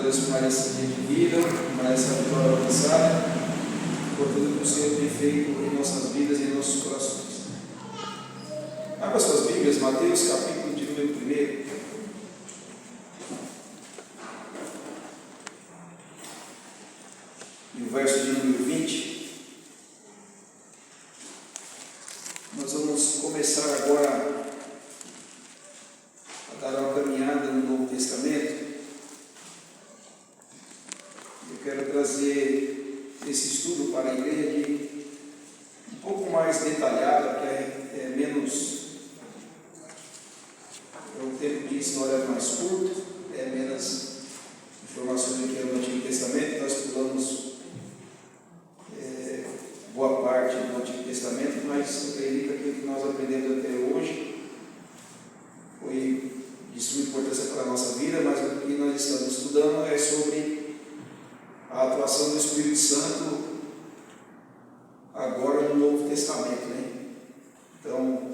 Deus por mais esse dia de vida, por mais essa vitória alcançada, por tudo que o Senhor tem feito em nossas vidas e em nossos corações. Abra suas Bíblias, Mateus capítulo de número 1. E o verso de número 20. Nós vamos começar agora a dar uma caminhada no Novo Testamento. Eu quero trazer esse estudo para a igreja um pouco mais detalhado, que é menos. O tempo de história é mais curto, é menos informações aqui no Antigo Testamento. Nós estudamos boa parte do Antigo Testamento, mas acredito que aquilo que nós aprendemos até hoje foi de suma importância para a nossa vida, mas o que nós estamos estudando é sobre a atuação do Espírito Santo agora no Novo Testamento, né? Então,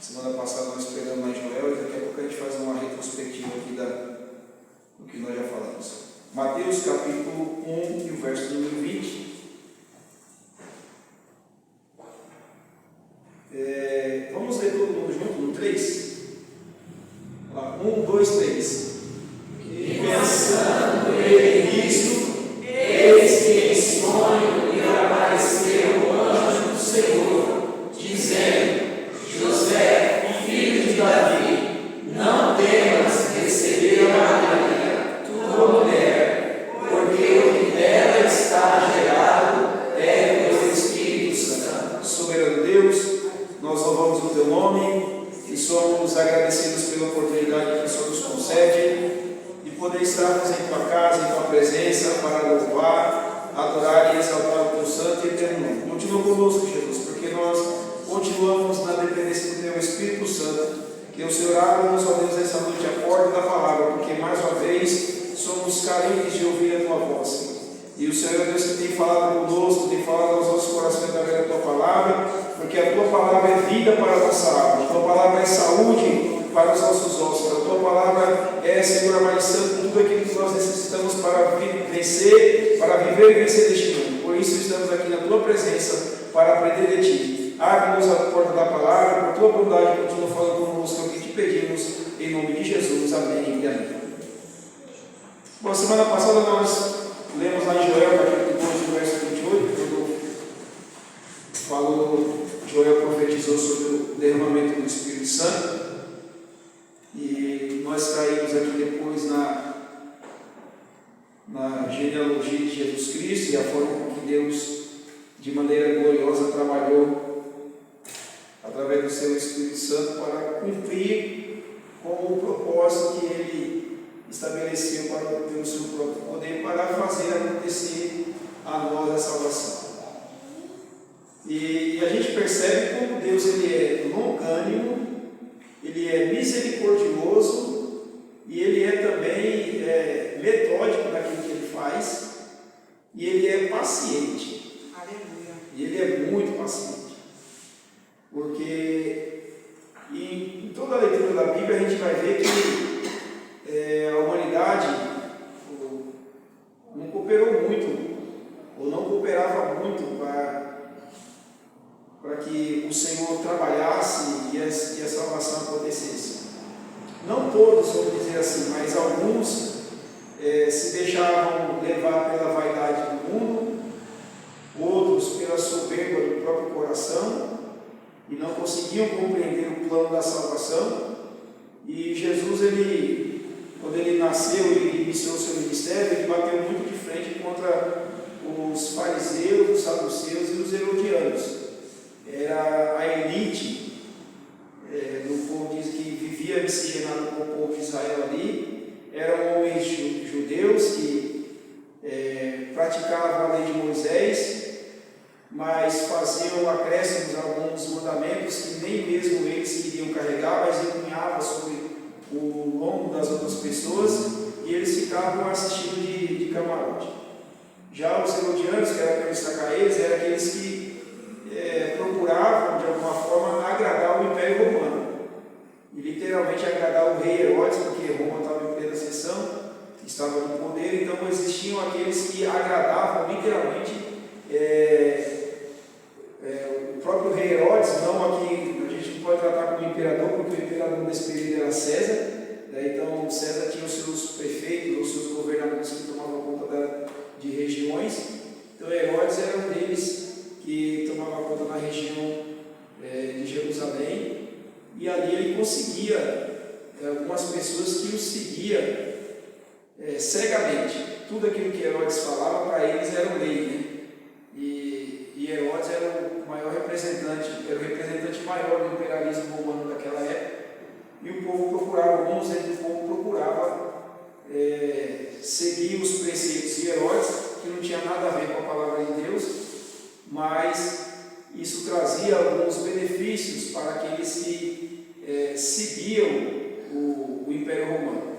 semana passada nós pegamos lá em Joel e daqui a pouco a gente faz uma retrospectiva aqui do que nós já falamos. Mateus capítulo 1 e o verso número 20. Vamos ler todo mundo junto no 3? 1, 2, 3. E pensando ele nisto, eis que em sonho lhe apareceu o anjo do Senhor, dizendo: José, filho de Davi, não temas receber a Maria, tua mulher, porque o que dela está gerado é pelo Espírito Santo. Soberano Deus, nós louvamos o teu nome e somos agradecidos pela oportunidade que o Senhor nos concede de poder estarmos em tua casa, em tua presença, para louvar, adorar e exaltar o teu santo e eterno nome. Continua conosco, Jesus, porque nós continuamos na dependência do teu Espírito Santo. Que o Senhor abra-nos, ó Deus, nessa noite a porta da palavra, porque mais uma vez somos carentes de ouvir a tua voz. E o Senhor é Deus que tem falado conosco, tem falado aos nossos corações através da tua palavra, porque a tua palavra é vida para a nossa alma, a tua palavra é saúde para os nossos ossos, a tua palavra é, Senhor, amadurecendo tudo aquilo que nós necessitamos para vencer, para viver e vencer deste mundo. Por isso estamos aqui na tua presença para aprender de ti. Abre-nos a porta da palavra, por tua bondade, continua falando conosco, é o que te pedimos, em nome de Jesus. Amém e amém. Bom, semana passada nós lemos lá em Joel, capítulo 2, verso 28, quando Joel profetizou sobre o derramamento do Espírito Santo. E nós caímos aqui depois na genealogia de Jesus Cristo e a forma com que Deus, de maneira gloriosa, trabalhou através do seu Espírito Santo para cumprir com o propósito que Ele estabeleceu pelo seu próprio poder, para fazer acontecer a nós a salvação. E a gente percebe como Deus ele é longânimo, Ele é misericordioso e Ele é também metódico naquilo que Ele faz, e Ele é paciente. Aleluia. E Ele é muito paciente. Porque em toda a leitura da Bíblia a gente vai ver que a humanidade não cooperou muito, ou não cooperava muito para que o Senhor trabalhasse e a salvação acontecesse. Não todos, vamos dizer assim, mas alguns se deixavam levar pela vaidade do mundo, outros pela soberba do próprio coração, e não conseguiam compreender o plano da salvação. E Jesus, quando ele nasceu e iniciou o seu ministério, ele bateu muito de frente contra os fariseus, os saduceus e os herodianos. Era a elite do povo que vivia miscigenado com o povo de Israel ali. Eram homens judeus que praticavam a lei de Moisés, mas faziam acréscimos a alguns mandamentos que nem mesmo eles queriam carregar, mas empunhavam sobre o lombo das outras pessoas, e eles ficavam assistindo de camarote. Já os herodianos, que era para destacar eles, eram aqueles que procuravam de alguma forma agradar o Império Romano, e literalmente agradar o rei Herodes, porque Roma estava em plena ascensão, estava no poder, então existiam aqueles que agradavam literalmente o próprio rei Herodes, não aqui, a gente não pode tratar como imperador, porque o imperador desse período era César, então César tinha os seus prefeitos, os seus governadores que tomavam conta de regiões, então Herodes era um deles que tomava conta da região de Jerusalém, e ali ele conseguia algumas pessoas que o seguiam cegamente. Tudo aquilo que Herodes falava para eles era lei, né? E Herodes era o maior representante, era o representante maior do imperialismo romano daquela época, e o povo procurava, alguns do povo procurava seguir os preceitos de Herodes, que não tinha nada a ver com a palavra de Deus, mas isso trazia alguns benefícios para aqueles que seguiam o Império Romano.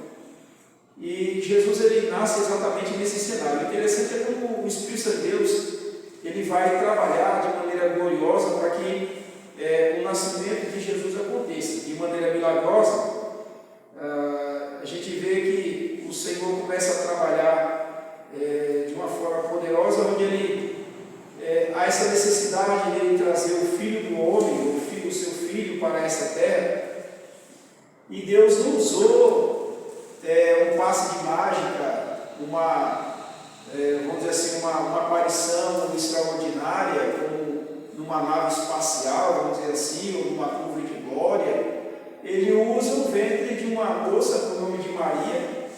E Jesus ele nasce exatamente nesse cenário. O interessante é como o Espírito Santo de Deus ele vai trabalhar de maneira gloriosa para que o nascimento de Jesus aconteça. De maneira milagrosa, a gente vê que o Senhor começa a trabalhar de uma forma poderosa, onde há essa necessidade de ele trazer o Filho do homem, o seu Filho para essa terra, e Deus não usou um passe de mágica, vamos dizer assim, uma aparição extraordinária, como numa nave espacial, vamos dizer assim, ou numa nuvem de glória. Ele usa o ventre de uma moça com o nome de Maria,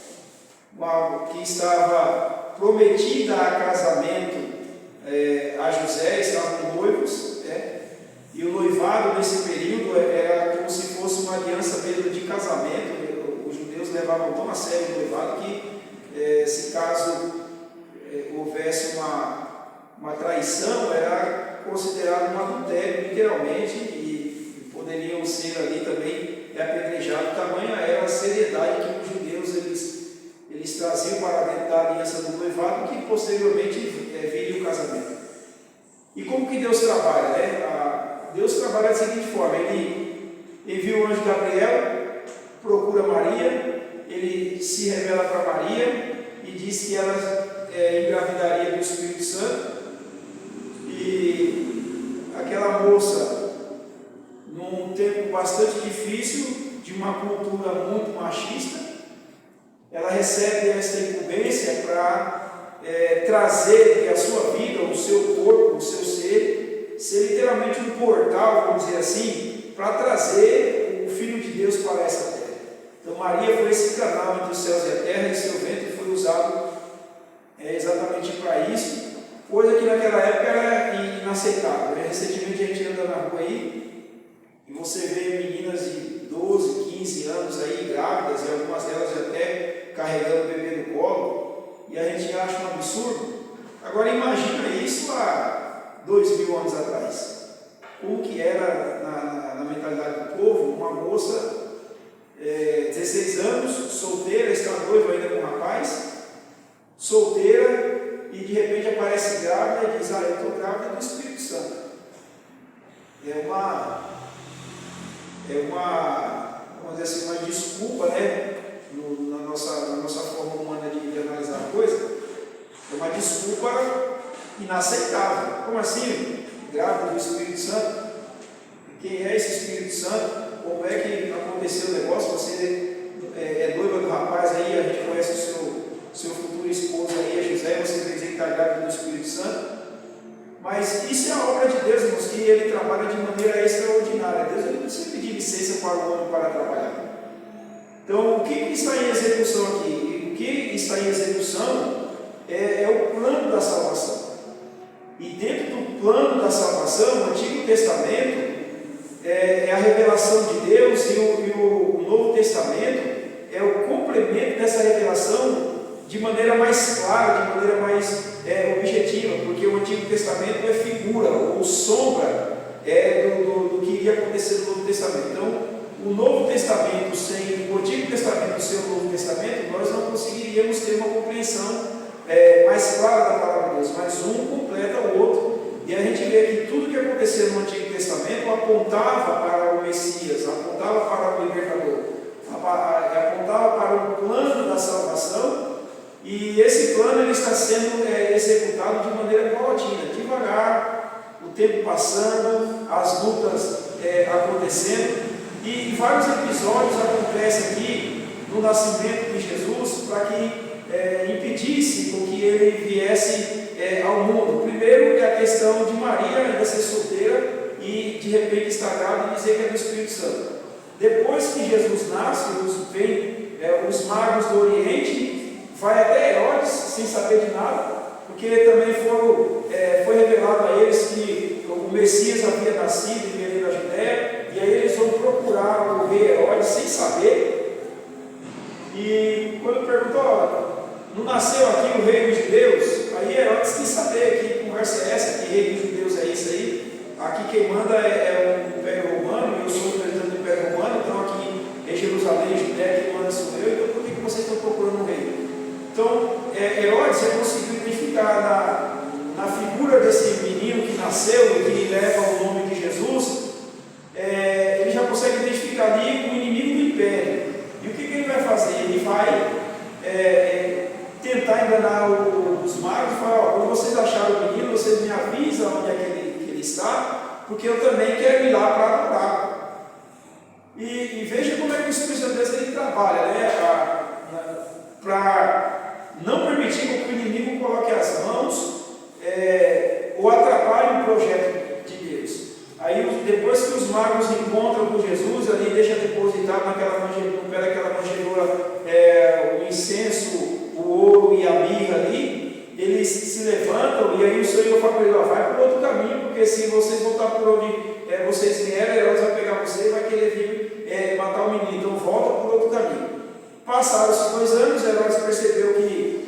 que estava prometida a casamento a José, estavam noivos, e o noivado nesse período era como se fosse uma aliança mesmo de casamento. Os judeus levavam tão a sério o noivado que, se caso houvesse uma traição, era considerado um adultério, literalmente, e poderiam ser ali também apedrejados. Tamanha era a seriedade que os judeus eles traziam para dentro da aliança do noivado, que posteriormente viria o casamento. E como que Deus trabalha? Deus trabalha da seguinte forma: ele envia o anjo Gabriel, procura Maria, ele se revela para Maria e diz que ela engravidaria do Espírito Santo, e aquela moça, num tempo bastante difícil, de uma cultura muito machista, ela recebe esta incumbência para trazer a sua vida, o seu corpo, o seu ser literalmente um portal, vamos dizer assim, para trazer o Filho de Deus para essa terra. Então Maria foi esse canal entre os céus e a terra, e seu ventre foi usado exatamente para isso, coisa que naquela época era inaceitável. Recentemente a gente anda na rua aí e você vê meninas de 12, 15 anos aí grávidas, e algumas delas até carregando o bebê no colo, e a gente acha um absurdo. Agora imagina isso há 2000 anos atrás, como que era na mentalidade do povo, uma moça 16 anos, solteira, está noiva ainda com um rapaz, solteira, e de repente aparece grávida e diz: eu estou grávida do Espírito Santo. Vamos dizer assim, uma desculpa, na nossa forma humana de analisar a coisa, é uma desculpa inaceitável. Como assim? Grávida do Espírito Santo? Quem é esse Espírito Santo? Como é que aconteceu o negócio? Você é noiva do rapaz aí, a gente conhece o seu futuro esposo aí, é José, você quer dizer que está grávida do Espírito Santo? Mas isso é a obra de Deus, irmãos, que Ele trabalha de maneira extraordinária. Deus ele não precisa pedir licença para o homem para trabalhar. Então, o que está em execução aqui? O que está em execução é o plano da salvação. E dentro do plano da salvação, o Antigo Testamento é a revelação de Deus, e o Novo Testamento é o complemento dessa revelação de maneira mais clara, de maneira mais objetiva, porque o Antigo Testamento é figura ou sombra do que iria acontecer no Novo Testamento. Então, o Novo Testamento sem o Antigo Testamento sem o Novo Testamento, nós não conseguiríamos ter uma compreensão mais clara da palavra de Deus, mas um completa o outro. E a gente vê que tudo que acontecia no Antigo Testamento apontava para o Messias, apontava para o libertador, apontava para o plano da salvação, E esse plano ele está sendo executado de maneira paulatina, devagar, o tempo passando, as lutas acontecendo, e vários episódios acontecem aqui no nascimento de Jesus para que impedisse com que ele viesse ao mundo. Primeiro é a questão de Maria ainda ser solteira e de repente estar grávida e dizer que é do Espírito Santo. Depois que Jesus nasce, vem os magos do Oriente, vai até Herodes sem saber de nada, porque também foi revelado a eles que o Messias havia nascido em Belém da Judéia, e aí eles vão procurar o rei Herodes sem saber. E quando perguntou, não nasceu aqui o rei dos judeus? Aí Herodes quis saber que conversa é essa, que rei dos judeus é isso aí? Aqui quem manda é o Império Romano, eu sou o representante do Império Romano, então aqui em Jerusalém, Judéia, quem manda sou eu, então por que vocês estão procurando um rei? Então, Herodes já conseguiu identificar na figura desse menino que nasceu e que leva o nome de Jesus, ele já consegue identificar ali o inimigo do império. E o que ele vai fazer? Ele vai tentar enganar os magos e falar, quando vocês acharam o menino, vocês me avisam onde é que ele está, porque eu também quero ir lá para adorar. E veja como é que o Espírito de Deus ele trabalha, para não permitir que o inimigo coloque as mãos ou atrapalhe o projeto de Deus. Aí depois que os magos encontram com Jesus, ali deixa depositado no pé daquela manjedoura o incenso, o ouro e a mirra ali, eles se levantam e aí o Senhor fala para ele, vai para o outro caminho, porque se vocês voltar por onde vocês vieram, Herodes vai pegar você e vai querer vir matar o menino, então volta por outro caminho. Passaram-se 2 anos, Herodes percebeu que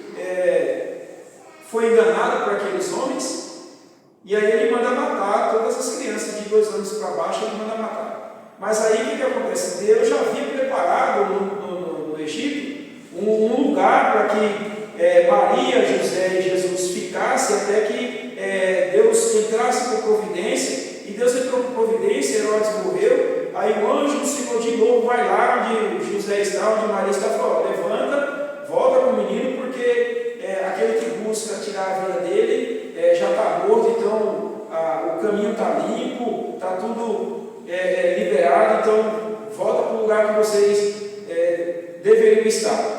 foi enganado por aqueles homens, e aí ele manda matar todas as crianças de 2 anos para baixo, ele manda matar. Mas aí o que acontece? Deus já havia preparado no Egito um lugar para que Maria, José e Jesus ficassem até que Deus entrasse com providência, e Deus entrou com providência, Herodes morreu, aí o anjo do Senhor de novo vai lá onde José está, onde Maria está, e fala, levanta, volta com o menino, porque aquele que busca tirar a vida dele já está morto, então o caminho está limpo, está tudo liberado, então volta para o lugar que vocês deveriam estar.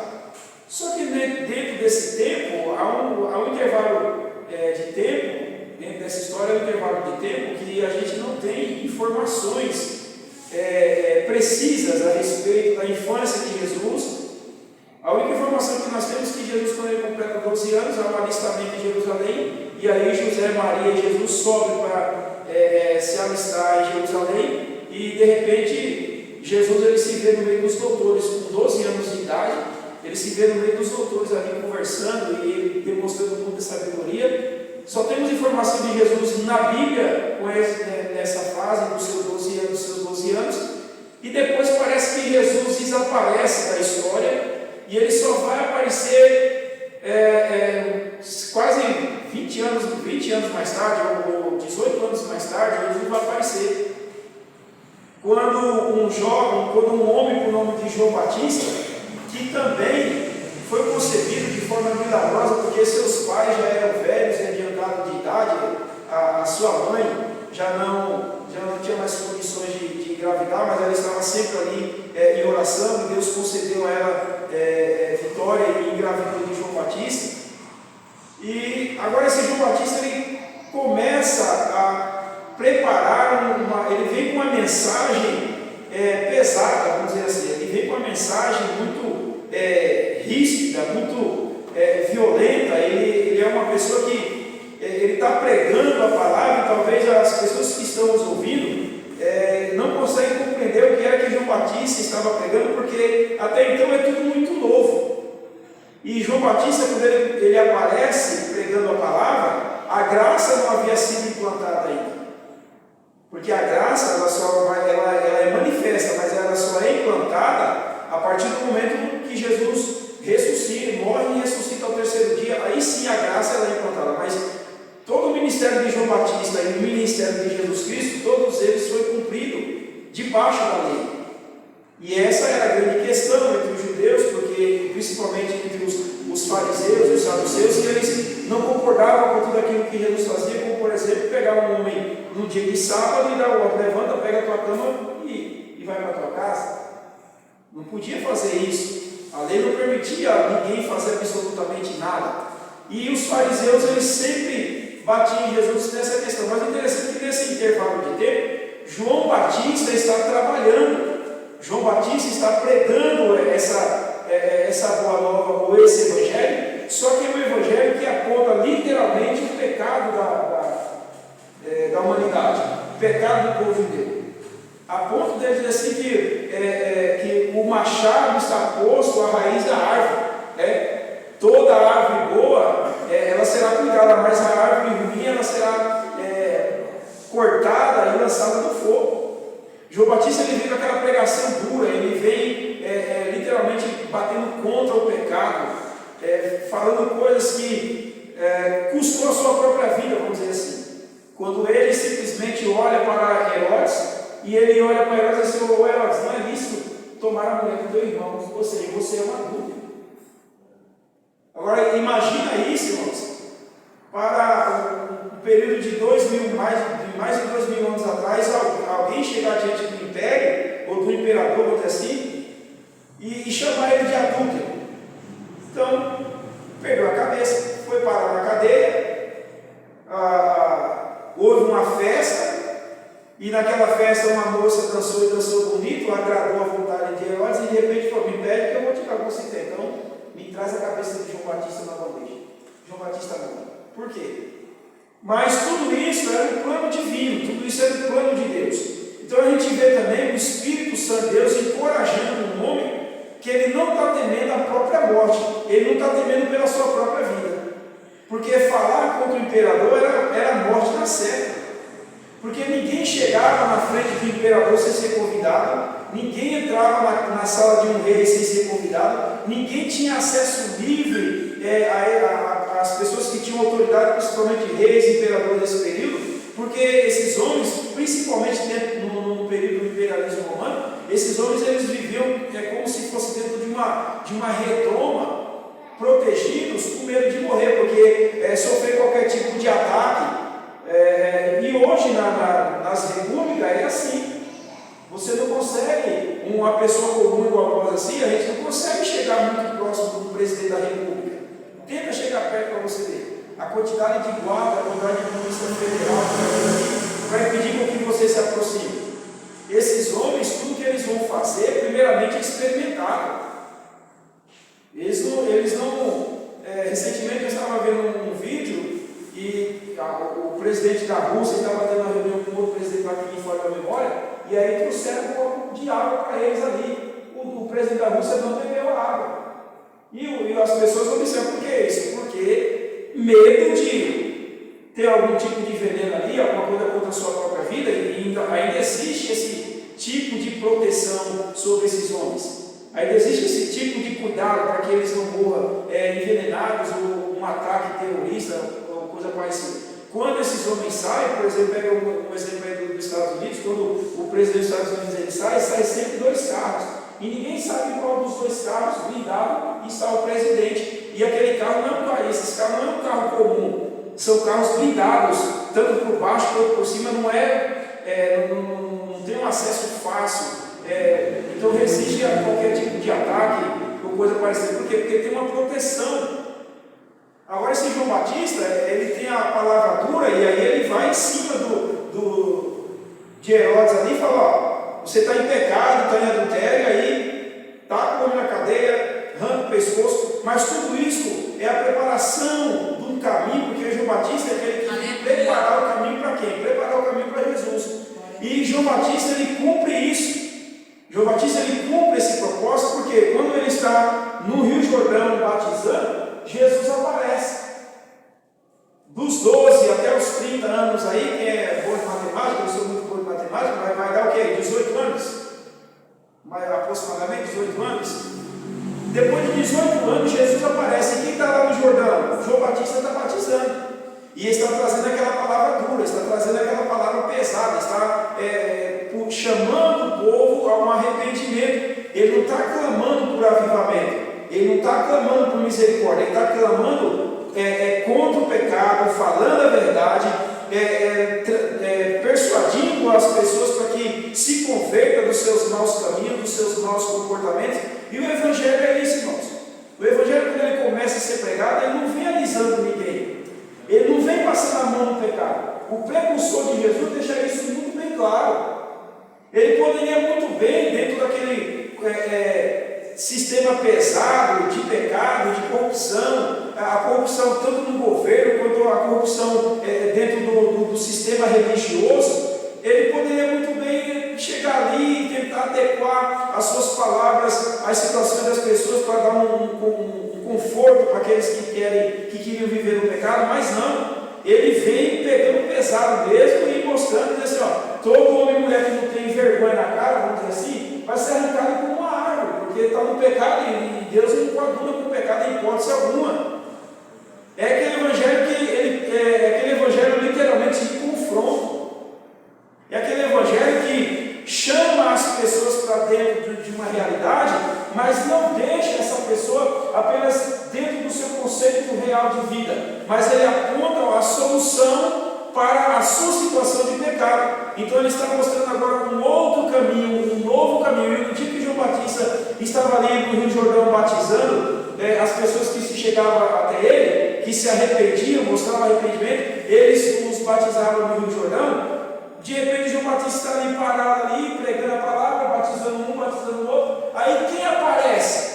Só que dentro desse tempo, há um intervalo de tempo, dentro dessa história, há um intervalo de tempo que a gente não tem informações precisas a respeito da infância de Jesus. A única informação que nós temos é que Jesus, quando ele completa 12 anos, há um alistamento em Jerusalém, e aí José, Maria e Jesus sobem para se alistar em Jerusalém, e de repente Jesus ele se vê no meio dos doutores com 12 anos de idade, ele se vê no meio dos doutores ali conversando e ele demonstrando muita sabedoria. Só temos informação de Jesus na Bíblia, nessa fase dos seus 12 anos, e depois parece que Jesus desaparece da história, e ele só vai aparecer quase 20 anos mais tarde, ou 18 anos mais tarde, Jesus vai aparecer. Quando um homem com o nome de João Batista, que também foi concebido de forma milagrosa, porque seus pais já eram velhos e adiantados de idade, a sua mãe já não tinha mais condições de engravidar, mas ela estava sempre ali em oração, e Deus concedeu a ela vitória e engravidou de João Batista. E agora esse João Batista ele começa a preparar ele vem com uma mensagem pesada, vamos dizer assim, ele vem com uma mensagem muito ríspida, muito violenta. Ele é uma pessoa que ele está pregando a palavra, e talvez as pessoas que estão nos ouvindo não conseguem compreender o que era que João Batista estava pregando, porque até então é tudo muito novo. E João Batista, quando ele aparece pregando a palavra, a graça não havia sido implantada ainda. Porque a graça ela é manifesta, mas ela só é implantada a partir do momento que Jesus ressuscita, morre e ressuscita ao 3º dia. Aí sim a graça ela é implantada. Mas todo o ministério de João Batista e o ministério de Jesus Cristo, todos eles foi cumprido debaixo da lei. E essa era a grande questão entre os judeus, porque principalmente entre os os fariseus e os saduceus, que eles não concordavam com tudo aquilo que Jesus fazia, como por exemplo, pegar um homem num dia de sábado e dar o ordem, levanta, pega a tua cama e vai para a tua casa. Não podia fazer isso. A lei não permitia ninguém fazer absolutamente nada. E os fariseus, eles sempre batiam em Jesus nessa questão. Mas é interessante que nesse intervalo de tempo, João Batista está trabalhando. João Batista está pregando essa boa nova, ou esse evangelho, só que é um evangelho que aponta literalmente o pecado da humanidade, o pecado do povo judeu. A ponto de dizer assim que o machado está posto à raiz da árvore. Toda árvore boa, ela será cuidada, mas a árvore ruim, ela será cortada e lançada no fogo. João Batista, ele vem com aquela pregação dura, ele vem literalmente batendo contra o pecado, falando coisas que custou a sua própria vida, vamos dizer assim. Quando ele simplesmente olha para Herodes, e ele olha para Herodes e diz assim: ô Herodes, não é lícito tomar a mulher do teu irmão, ou seja, você é um adulto. Agora imagina isso, irmãos, para um período de mais de 2.000 anos atrás, alguém chegar diante do império, ou do imperador, ou assim, e chamar ele de adúltero. Então, perdeu a cabeça, foi parar na cadeia, houve uma festa, e naquela festa uma moça dançou e dançou bonito, agradou a vontade de Herodes, e de repente falou: me pede que eu vou tirar o que você tem. Então, me traz a cabeça de João Batista na bandeja. João Batista não. Por quê? Mas tudo isso era um plano divino, tudo isso era um plano de Deus. Então a gente vê também o Espírito Santo de Deus encorajando um homem que ele não está temendo a própria morte, ele não está temendo pela sua própria vida. Porque falar contra o imperador era morte na certa. Porque ninguém chegava na frente do imperador sem ser convidado, ninguém entrava na sala de um rei sem ser convidado, ninguém tinha acesso livre às pessoas que tinham autoridade, principalmente reis, imperadores desse período, porque esses homens, principalmente no período do imperialismo romano, esses homens eles viviam como se fosse dentro de uma redoma, protegidos com medo de morrer, porque sofrer qualquer tipo de ataque. E hoje nas repúblicas é assim. Você não consegue, uma pessoa comum igual nós assim, a gente não consegue chegar muito próximo do presidente da república. Tenta chegar perto para você ver a quantidade de guarda, a quantidade de polícia federal para impedir com que você se aproxime. Esses homens, tudo que eles vão fazer, primeiramente é experimentar. Eles não recentemente eu estava vendo um vídeo e o presidente da Rússia estava tendo uma reunião com outro presidente lá que me falha a memória, e aí trouxeram um copo de água para eles ali. O presidente da Rússia não bebeu a água. E as pessoas não disseram: por que isso? Porque medo de ter algum tipo de veneno ali, alguma coisa contra a sua própria vida, e ainda existe esse tipo de proteção sobre esses homens. Ainda existe esse tipo de cuidado para que eles não morram envenenados ou um ataque terrorista ou coisa parecida. Quando esses homens saem, por exemplo, pega um exemplo aí dos Estados Unidos, quando o presidente dos Estados Unidos ele sai sempre 2 carros. E ninguém sabe qual dos 2 carros blindado está o presidente. E aquele carro não é um carro, esse carro não é um carro comum, são carros blindados, tanto por baixo quanto por cima, não tem um acesso fácil. Então resiste a qualquer tipo de ataque ou coisa parecida. Por quê? Porque tem uma proteção. Agora esse João Batista, ele tem a palavra dura, e aí ele vai em cima de Herodes ali e fala: ó, você está em pecado, está em adultério, aí taca o homem na cadeia, arranca o pescoço. Mas tudo isso é a preparação de um caminho, porque João Batista é aquele que preparar o caminho para quem? Preparar o caminho para Jesus. E João Batista ele cumpre isso. João Batista ele cumpre esse propósito, porque quando ele está no Rio Jordão batizando, Jesus aparece. Dos 12 até os 30 anos aí, quem é bom de matemática, eu sou muito bom de matemática, mas vai dar o quê? 18 anos? Aproximadamente 18 anos. Depois de 18 anos, Jesus aparece. E quem está lá no Jordão? João Batista está batizando. E está trazendo aquela palavra dura, está trazendo aquela palavra pesada, está chamando o povo a um arrependimento. Ele não está clamando por avivamento, ele não está clamando por misericórdia. misericórdia, ele está clamando contra o pecado, falando a verdade, persuadindo as pessoas para que se convertam dos seus maus caminhos, dos seus maus comportamentos. E o Evangelho é isso, irmãos. O Evangelho, quando ele começa a ser pregado, ele não vem alisando ninguém, ele não vem passando a mão no pecado. O precursor de Jesus deixa isso muito bem claro. Ele poderia muito bem, dentro daquele sistema pesado de pecado, de corrupção, a corrupção tanto no governo quanto a corrupção dentro do sistema religioso, ele poderia muito bem chegar ali e tentar adequar as suas palavras às situações das pessoas para dar um conforto para aqueles que queriam viver no pecado, mas não. Ele vem pegando pesado mesmo e mostrando, dizendo assim, ó, todo homem e mulher que não tem vergonha na cara, vamos dizer assim, vai ser arrancado como uma árvore, porque está no pecado e Deus não coaduna com o pecado em hipótese alguma. É aquele evangelho é aquele evangelho literalmente de confronto. É aquele evangelho que chama as pessoas para dentro de uma realidade, mas não deixa essa pessoa apenas dentro do seu conceito real de vida, mas ele aponta a solução para a sua situação de pecado. Então ele está mostrando agora um outro caminho, um novo caminho. E no dia que João Batista estava ali no Rio Jordão batizando, as pessoas que se chegavam até ele, que se arrependiam, mostravam arrependimento, eles os batizavam no Rio Jordão. De repente João Batista está ali parado ali, pregando a palavra, batizando um, batizando o outro. Aí quem aparece?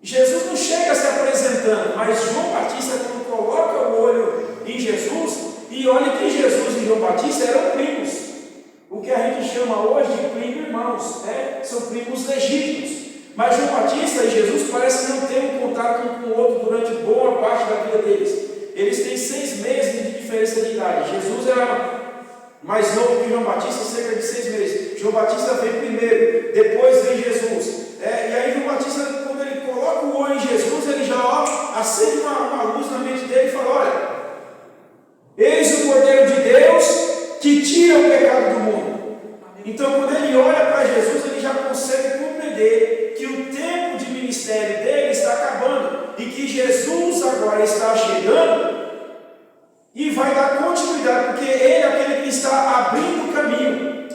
Jesus não chega se apresentando, mas João Batista, quando coloca o olho em Jesus, e olha que Jesus e João Batista eram primos, o que a gente chama hoje de primo irmãos, são primos legítimos. Mas João Batista e Jesus parecem não ter um contato um com o outro durante boa parte da vida deles. Eles têm 6 meses de diferença de idade. Jesus era mais novo que João Batista, cerca de 6 meses. João Batista vem primeiro, depois vem Jesus. E aí João Batista, quando ele coloca o olho em Jesus, ele já acende uma luz na mente dele e fala, olha, eis o Cordeiro de Deus que tira o pecado do mundo. Então quando ele olha para Jesus, ele já consegue compreender que o tempo de ministério dele está acabando e que Jesus agora está chegando e vai dar continuidade, porque ele é aquele que está abrindo o caminho.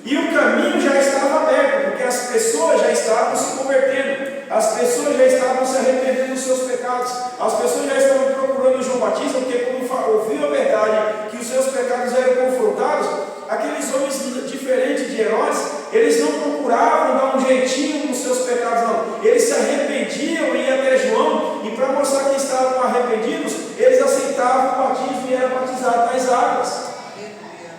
E o caminho já estava aberto, porque as pessoas já estavam se convertendo, as pessoas já estavam se arrependendo dos seus pecados, as pessoas já estavam procurando João Batista, porque quando ouviu a verdade que os seus pecados eram confrontados, aqueles homens diferentes de Herodes, eles não procuravam dar um jeitinho nos seus pecados, não. Eles se arrependiam e iam até João, e para mostrar que estavam arrependidos, eles aceitavam o batismo e eram batizados nas águas.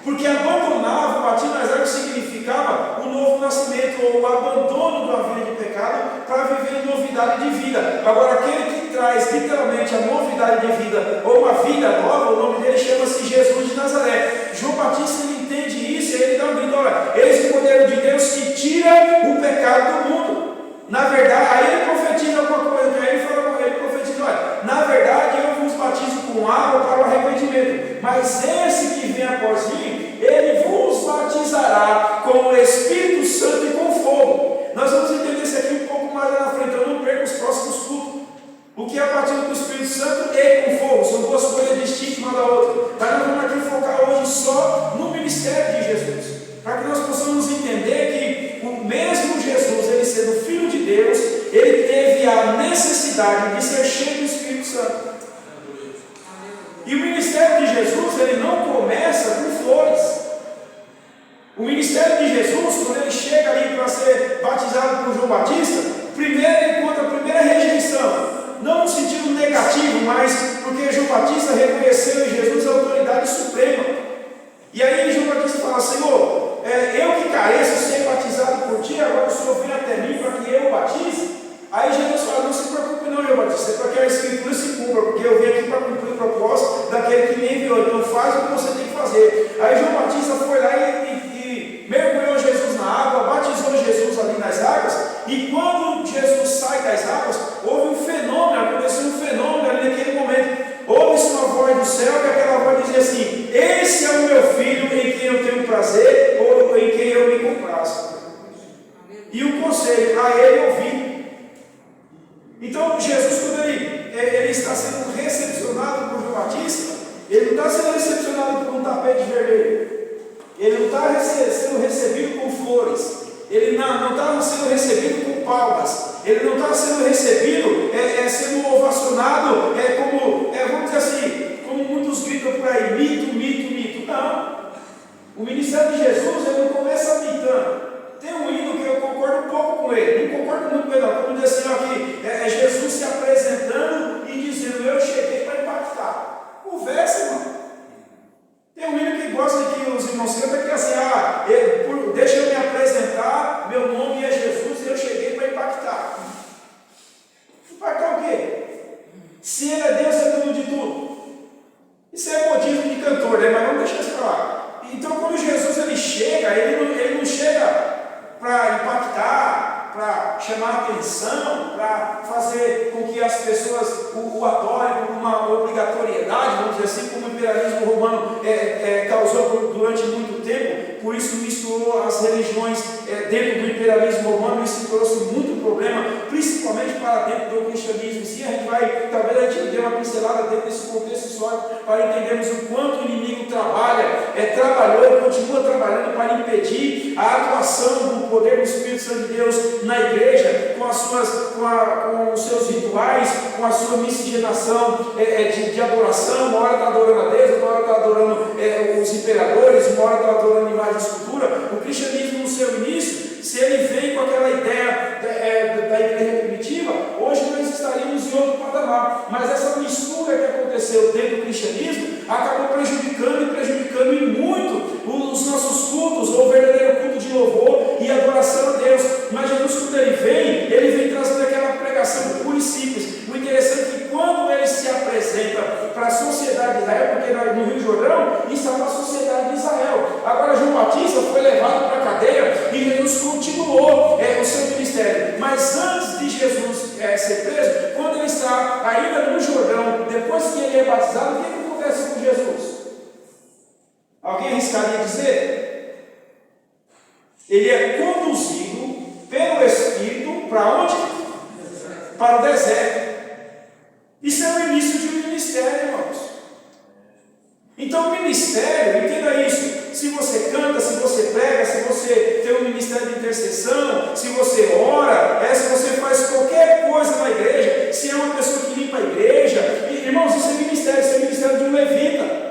Porque abandonar o batismo nas águas significava o novo nascimento, ou o abandono da vida de pecado para viver novidade de vida. Agora, aquele que traz literalmente a novidade de vida, ou uma vida nova, o nome dele chama-se Jesus de Nazaré. João Batista ele entende isso e ele dá um grito, olha, eis o Cordeiro de Deus que tira o pecado do mundo. Na verdade, aí ele profetiza alguma coisa, aí ele profetiza, olha, na verdade eu vos batizo com água para o arrependimento, mas esse que vem após mim, ele vos batizará com o Espírito Santo e com fogo. Nós vamos entender isso aqui um pouco mais lá na frente, eu não perco os próximos cultos. O que é a batismo com o Espírito Santo e com fogo, são duas coisas distintas uma da outra. Mas nós vamos aqui focar hoje só no ministério de Jesus, para que nós possamos entender que o mesmo Jesus, ele sendo Filho de Deus, ele teve a necessidade de ser cheio do Espírito Santo. E o ministério de Jesus, ele não começa com flores. O ministério de Jesus, quando ele chega ali para ser batizado por João Batista, primeiro ele encontra a primeira rejeição. Não no sentido negativo, mas porque João Batista reconheceu em Jesus a autoridade suprema. E aí João Batista fala, Senhor, eu que careço ser batizado por ti, agora o Senhor vem até mim para que eu batize. Aí Jesus fala, não se preocupe não, João Batista, é para que a Escritura se cumpra, porque eu vim aqui para cumprir o propósito daquele que me enviou, então faz o que você tem que fazer. Aí João Batista foi lá e mergulhou Jesus na água, batizou Jesus ali nas águas, e quando Jesus sai das águas, houve um fenômeno, aconteceu um fenômeno ali naquele momento. Ouve-se uma voz do céu, que aquela voz dizia assim, esse é o meu filho em quem eu tenho prazer, ou em quem eu me comprazo. E o conselho, a ele ouvir. Então Jesus, quando ele está sendo recepcionado por João Batista, ele não está sendo recepcionado por um tapete vermelho, ele não está sendo recebido com flores, ele não está sendo recebido com palmas, ele não está sendo recebido, sendo ovacionado, vamos dizer assim, como muitos gritam por aí, mito, mito, mito. Não. O ministério de Jesus, ele não começa mitando. Tem um hino que eu concordo um pouco com ele, não concordo muito com ele, não. Como diz assim, aqui, é Jesus se apresentando e dizendo, eu cheguei para impactar. Conversa, irmão. Tem um hino que gosta de que os irmãos cantam, que é assim, deixa eu me apresentar, meu nome é Jesus e eu cheguei para impactar. Impactar o quê? Se ele é Deus, é tudo de tudo. Isso é modismo de cantor, né? Mas vamos deixar isso para lá. Então, quando Jesus ele chega, ele não chega para impactar, para chamar a atenção, para fazer com que as pessoas o adorem por uma obrigatoriedade, vamos dizer assim, como o imperialismo romano causou durante muito tempo. Por isso misturou as religiões dentro do imperialismo romano, isso trouxe muito problema, principalmente para dentro do cristianismo. Sim, talvez a gente dê uma pincelada dentro desse contexto histórico para entendermos o quanto o inimigo trabalhou e continua trabalhando para impedir a atuação do poder do Espírito Santo de Deus na igreja, com os seus rituais, com a sua miscigenação de adoração. Uma hora está adorando a Deus, uma hora está adorando os imperadores, uma hora está adorando imagem e escultura. O cristianismo no seu início, se ele vem com aquela ideia da igreja primitiva, hoje nós estaríamos em outro patamar. Mas essa mistura que aconteceu dentro do cristianismo acabou prejudicando e muito os nossos cultos, o verdadeiro culto de louvor e adoração a Deus. Mas Jesus, quando ele vem trazendo aquela pregação pura e simples. O interessante é que quando ele se apresenta para a sociedade de Israel, porque no Rio Jordão estava a sociedade de Israel. Agora João Batista foi levado para a cadeia e Jesus continuou o seu ministério. Mas antes de Jesus ser preso, quando ele está ainda no Jordão, depois que ele é batizado, o que acontece com Jesus? Alguém arriscaria dizer? Ele é conduzido pelo Espírito para onde? Para o deserto. Isso é o início de um ministério, irmãos. Então o ministério, entenda isso. Se você canta, se você prega, se você tem um ministério de intercessão, se você ora, se você faz qualquer coisa na igreja, se é uma pessoa que limpa a igreja, irmãos, isso é ministério de um levita.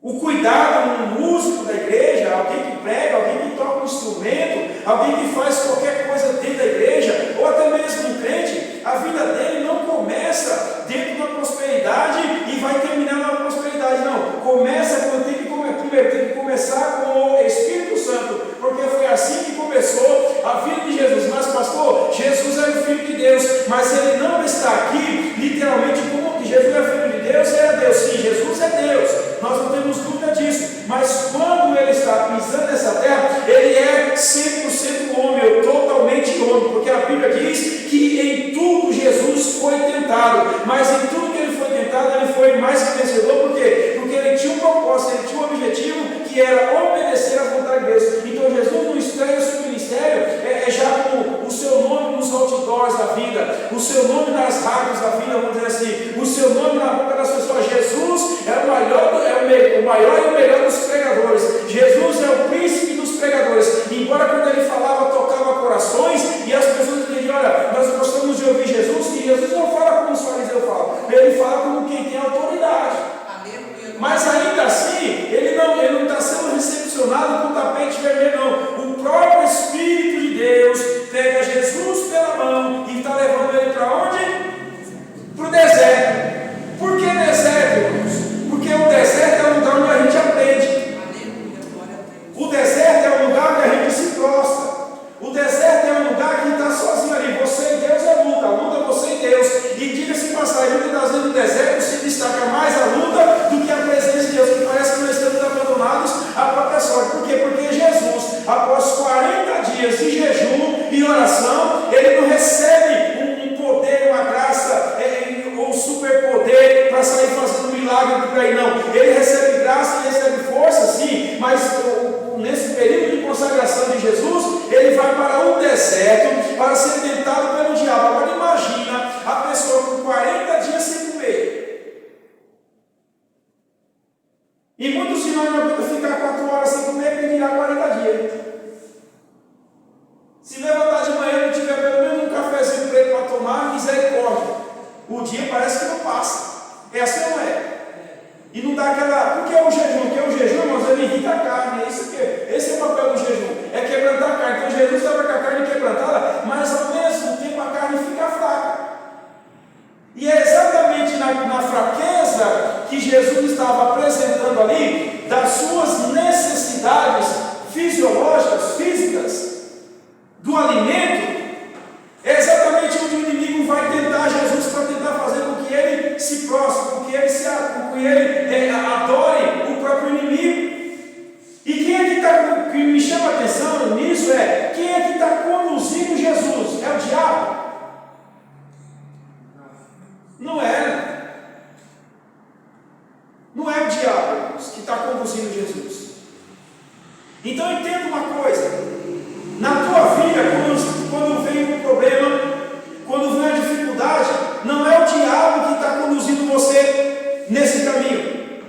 O cuidado no músico da igreja, alguém que prega, alguém que toca um instrumento, alguém que faz qualquer coisa dentro da igreja, ou até mesmo um crente, a vida dele não começa dentro da prosperidade e vai terminar na prosperidade, não. Começa quando tem que começar com o Espírito Santo, porque foi assim que começou a vida de Jesus. Mas pastor, Jesus é o Filho de Deus, mas ele não está aqui literalmente como que Jesus é Filho de Deus, ele é Deus. Sim, Jesus é Deus, nós não temos dúvida disso, mas quando ele está pisando nessa terra, ele é 100% homem, ou totalmente homem, porque a Bíblia diz que em tudo Jesus foi tentado, mas em tudo que ele foi tentado, ele foi mais que vencedor. Por quê? Porque ele tinha um propósito, ele tinha um objetivo, que era obedecer à vontade de Deus. Então Jesus não estreia o seu ministério já com o seu nome nos outdoors da vida, o seu nome nas rádios da vida, vamos dizer assim, o seu nome na boca das pessoas. Jesus é o maior e o melhor dos pregadores. Jesus é o príncipe dos pregadores. Embora quando ele falava, tocava corações, e as pessoas diziam, olha, nós gostamos de ouvir Jesus, e Jesus não fala como os fariseus falam, ele fala como quem tem autoridade. Mas ainda assim, ele não está sendo recepcionado com tapete vermelho, não. O próprio Espírito de Deus pega Jesus pela mão e está levando ele para onde? Para o deserto. Por que deserto, irmãos? Porque o deserto é o lugar onde a gente aprende. O deserto é o lugar onde a gente se prostra. O deserto é um lugar que está sozinho ali. Você e Deus é luta, a luta é você e Deus. E diga-se passagem, muitas das vezes no deserto se destaca mais a luta do que a presença de Deus, que parece que nós estamos abandonados à própria sorte. Por quê? Porque Jesus, após 40 dias de jejum e oração, ele não recebe um poder, aguenta ficar 4 horas sem comer, pedirá 40 dias. Se levantar de manhã e não tiver pelo menos um cafezinho preto para tomar, misericórdia. O dia parece que não passa. É assim ou não é? E não dá aquela. Porque é o jejum? Porque o jejum, irmãos, ele irrita a carne. Esse é o papel do jejum. É quebrantar a carne. Então Jesus estava com a carne quebrantada, mas ao mesmo tempo a carne fica fraca. E é exatamente na fraqueza que Jesus estava apresentando ali, das suas necessidades fisiológicas, físicas, do alimento, é exatamente onde o inimigo vai tentar Jesus para tentar fazer com que ele se prostre, com que ele adore o próprio inimigo. E quem é que está, que me chama a atenção nisso é, quem é que está conduzindo Jesus? É o diabo? Não é. Não é o diabo que está conduzindo Jesus. Então entenda uma coisa: na tua vida, quando vem um problema, quando vem a dificuldade, não é o diabo que está conduzindo você nesse caminho.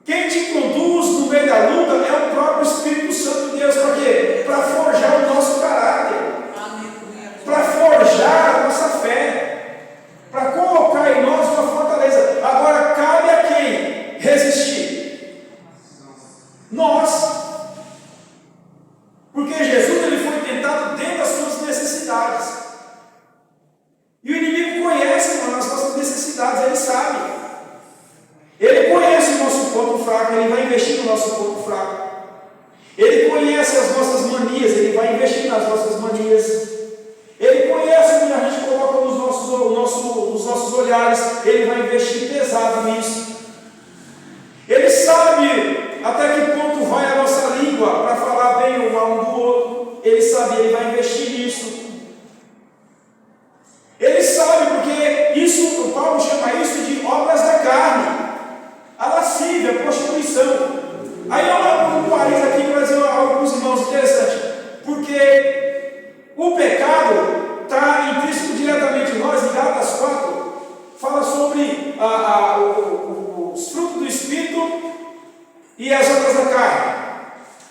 Quem te conduz no meio da luta é o próprio Espírito Santo de Deus. Para quê? Para forjar o nosso caráter, para forjar a nossa fé, para colocar em nós uma fortaleza. Agora cabe a quem resistir? Nós. Porque Jesus ele foi tentado dentro das suas necessidades. E o inimigo conhece as nossas necessidades, ele sabe. Ele conhece o nosso ponto fraco, ele vai investir no nosso ponto fraco. Ele conhece as nossas manias, ele vai investir nas nossas manias. Ele conhece o que a gente coloca nos nossos olhares, ele vai investir pesado nisso. Ele sabe até que ponto vai a nossa língua para falar bem ou mal um do outro. Ele sabe, ele vai investir nisso. Ele sabe, porque isso, o Paulo chama isso de obras da carne, a lascívia, a prostituição. Aí eu abro um parênteses aqui para dizer a alguns irmãos interessante, porque o pecado está intrínseco diretamente em nós. Em Gálatas 4 fala sobre os frutos do Espírito e as obras da carne.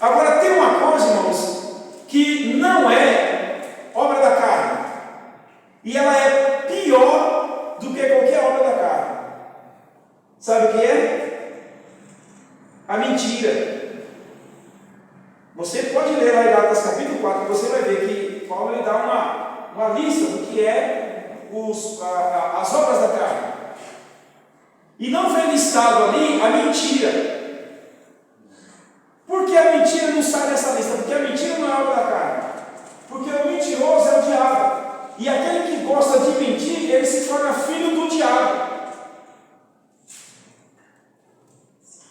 Agora tem uma coisa, irmãos, que não é obra da carne, e ela é pior do que qualquer obra da carne. Sabe o que é? A mentira. Você pode ler lá em Gálatas capítulo 4, você vai ver que Paulo ele dá uma lista do que é as obras da carne. E não vem listado ali a mentira. Por que a mentira não sai dessa lista? Porque a mentira não é obra da carne. Porque o mentiroso é o diabo. E aquele que gosta de mentir, ele se torna filho do diabo.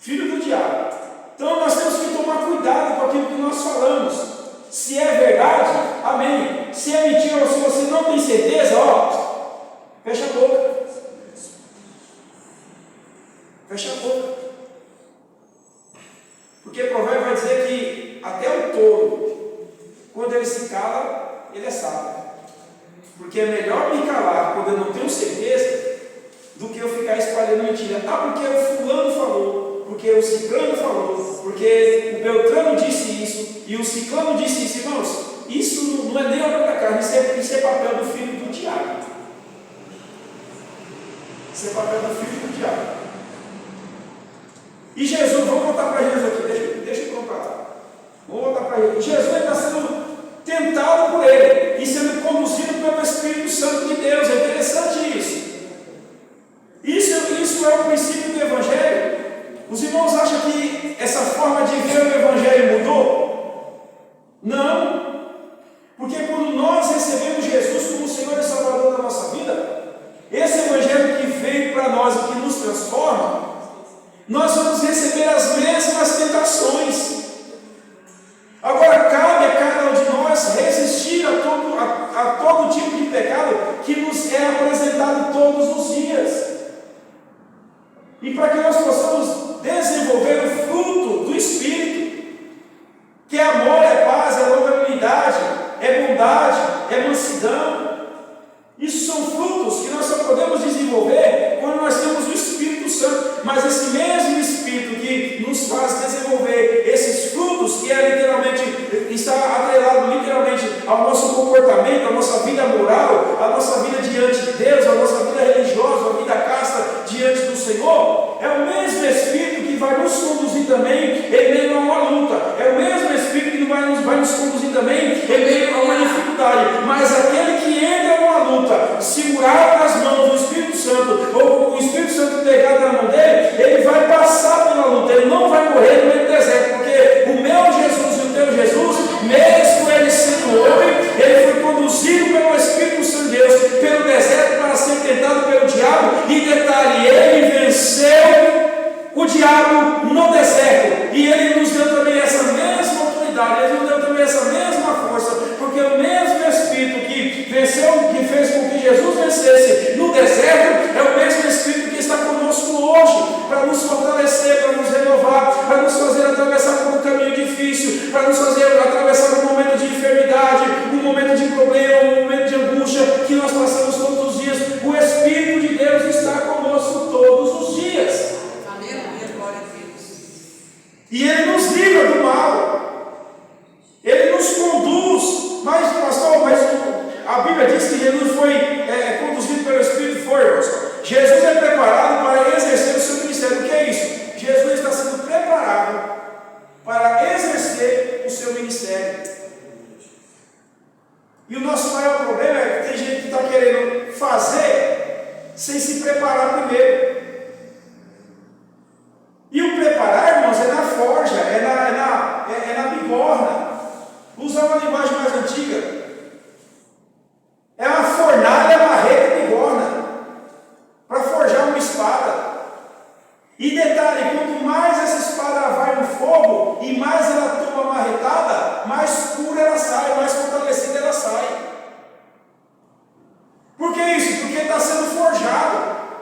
Filho do diabo. Então nós temos que tomar cuidado com aquilo que nós falamos. Se é verdade, amém. Se é mentira ou se você não tem certeza, fecha a boca. Fecha a boca. Porque o provérbio vai dizer que até o tolo, quando ele se cala, ele é sábio. Porque é melhor me calar quando eu não tenho certeza do que eu ficar espalhando mentira. Porque o fulano falou, porque o ciclano falou, porque o Beltrano disse isso, e o ciclano disse isso. Irmãos, isso não é nem obra da carne, isso é papel do filho do diabo. Isso é papel do filho do diabo. E Jesus, vamos voltar para Jesus aqui, deixa eu comprar. Vamos voltar para ele. Jesus está sendo tentado por ele e sendo conduzido pelo Espírito Santo de Deus. É interessante isso. Isso é o princípio do Evangelho. Os irmãos acham que essa forma de ver o Evangelho mudou? Não. Porque quando nós recebemos Jesus como Senhor e Salvador da nossa vida, esse Evangelho que veio para nós e que nos transforma, nós vamos receber as mesmas tentações. Agora cabe a cada um de nós resistir a todo tipo de pecado que nos é apresentado todos os dias. E para que nós possamos desenvolver o fruto do Espírito, que é amor, é paz, é longanimidade, é bondade, é mansidão. Isso são frutos que nós só podemos desenvolver quando nós temos o Espírito Santo. Mas esse mesmo Espírito que nos faz desenvolver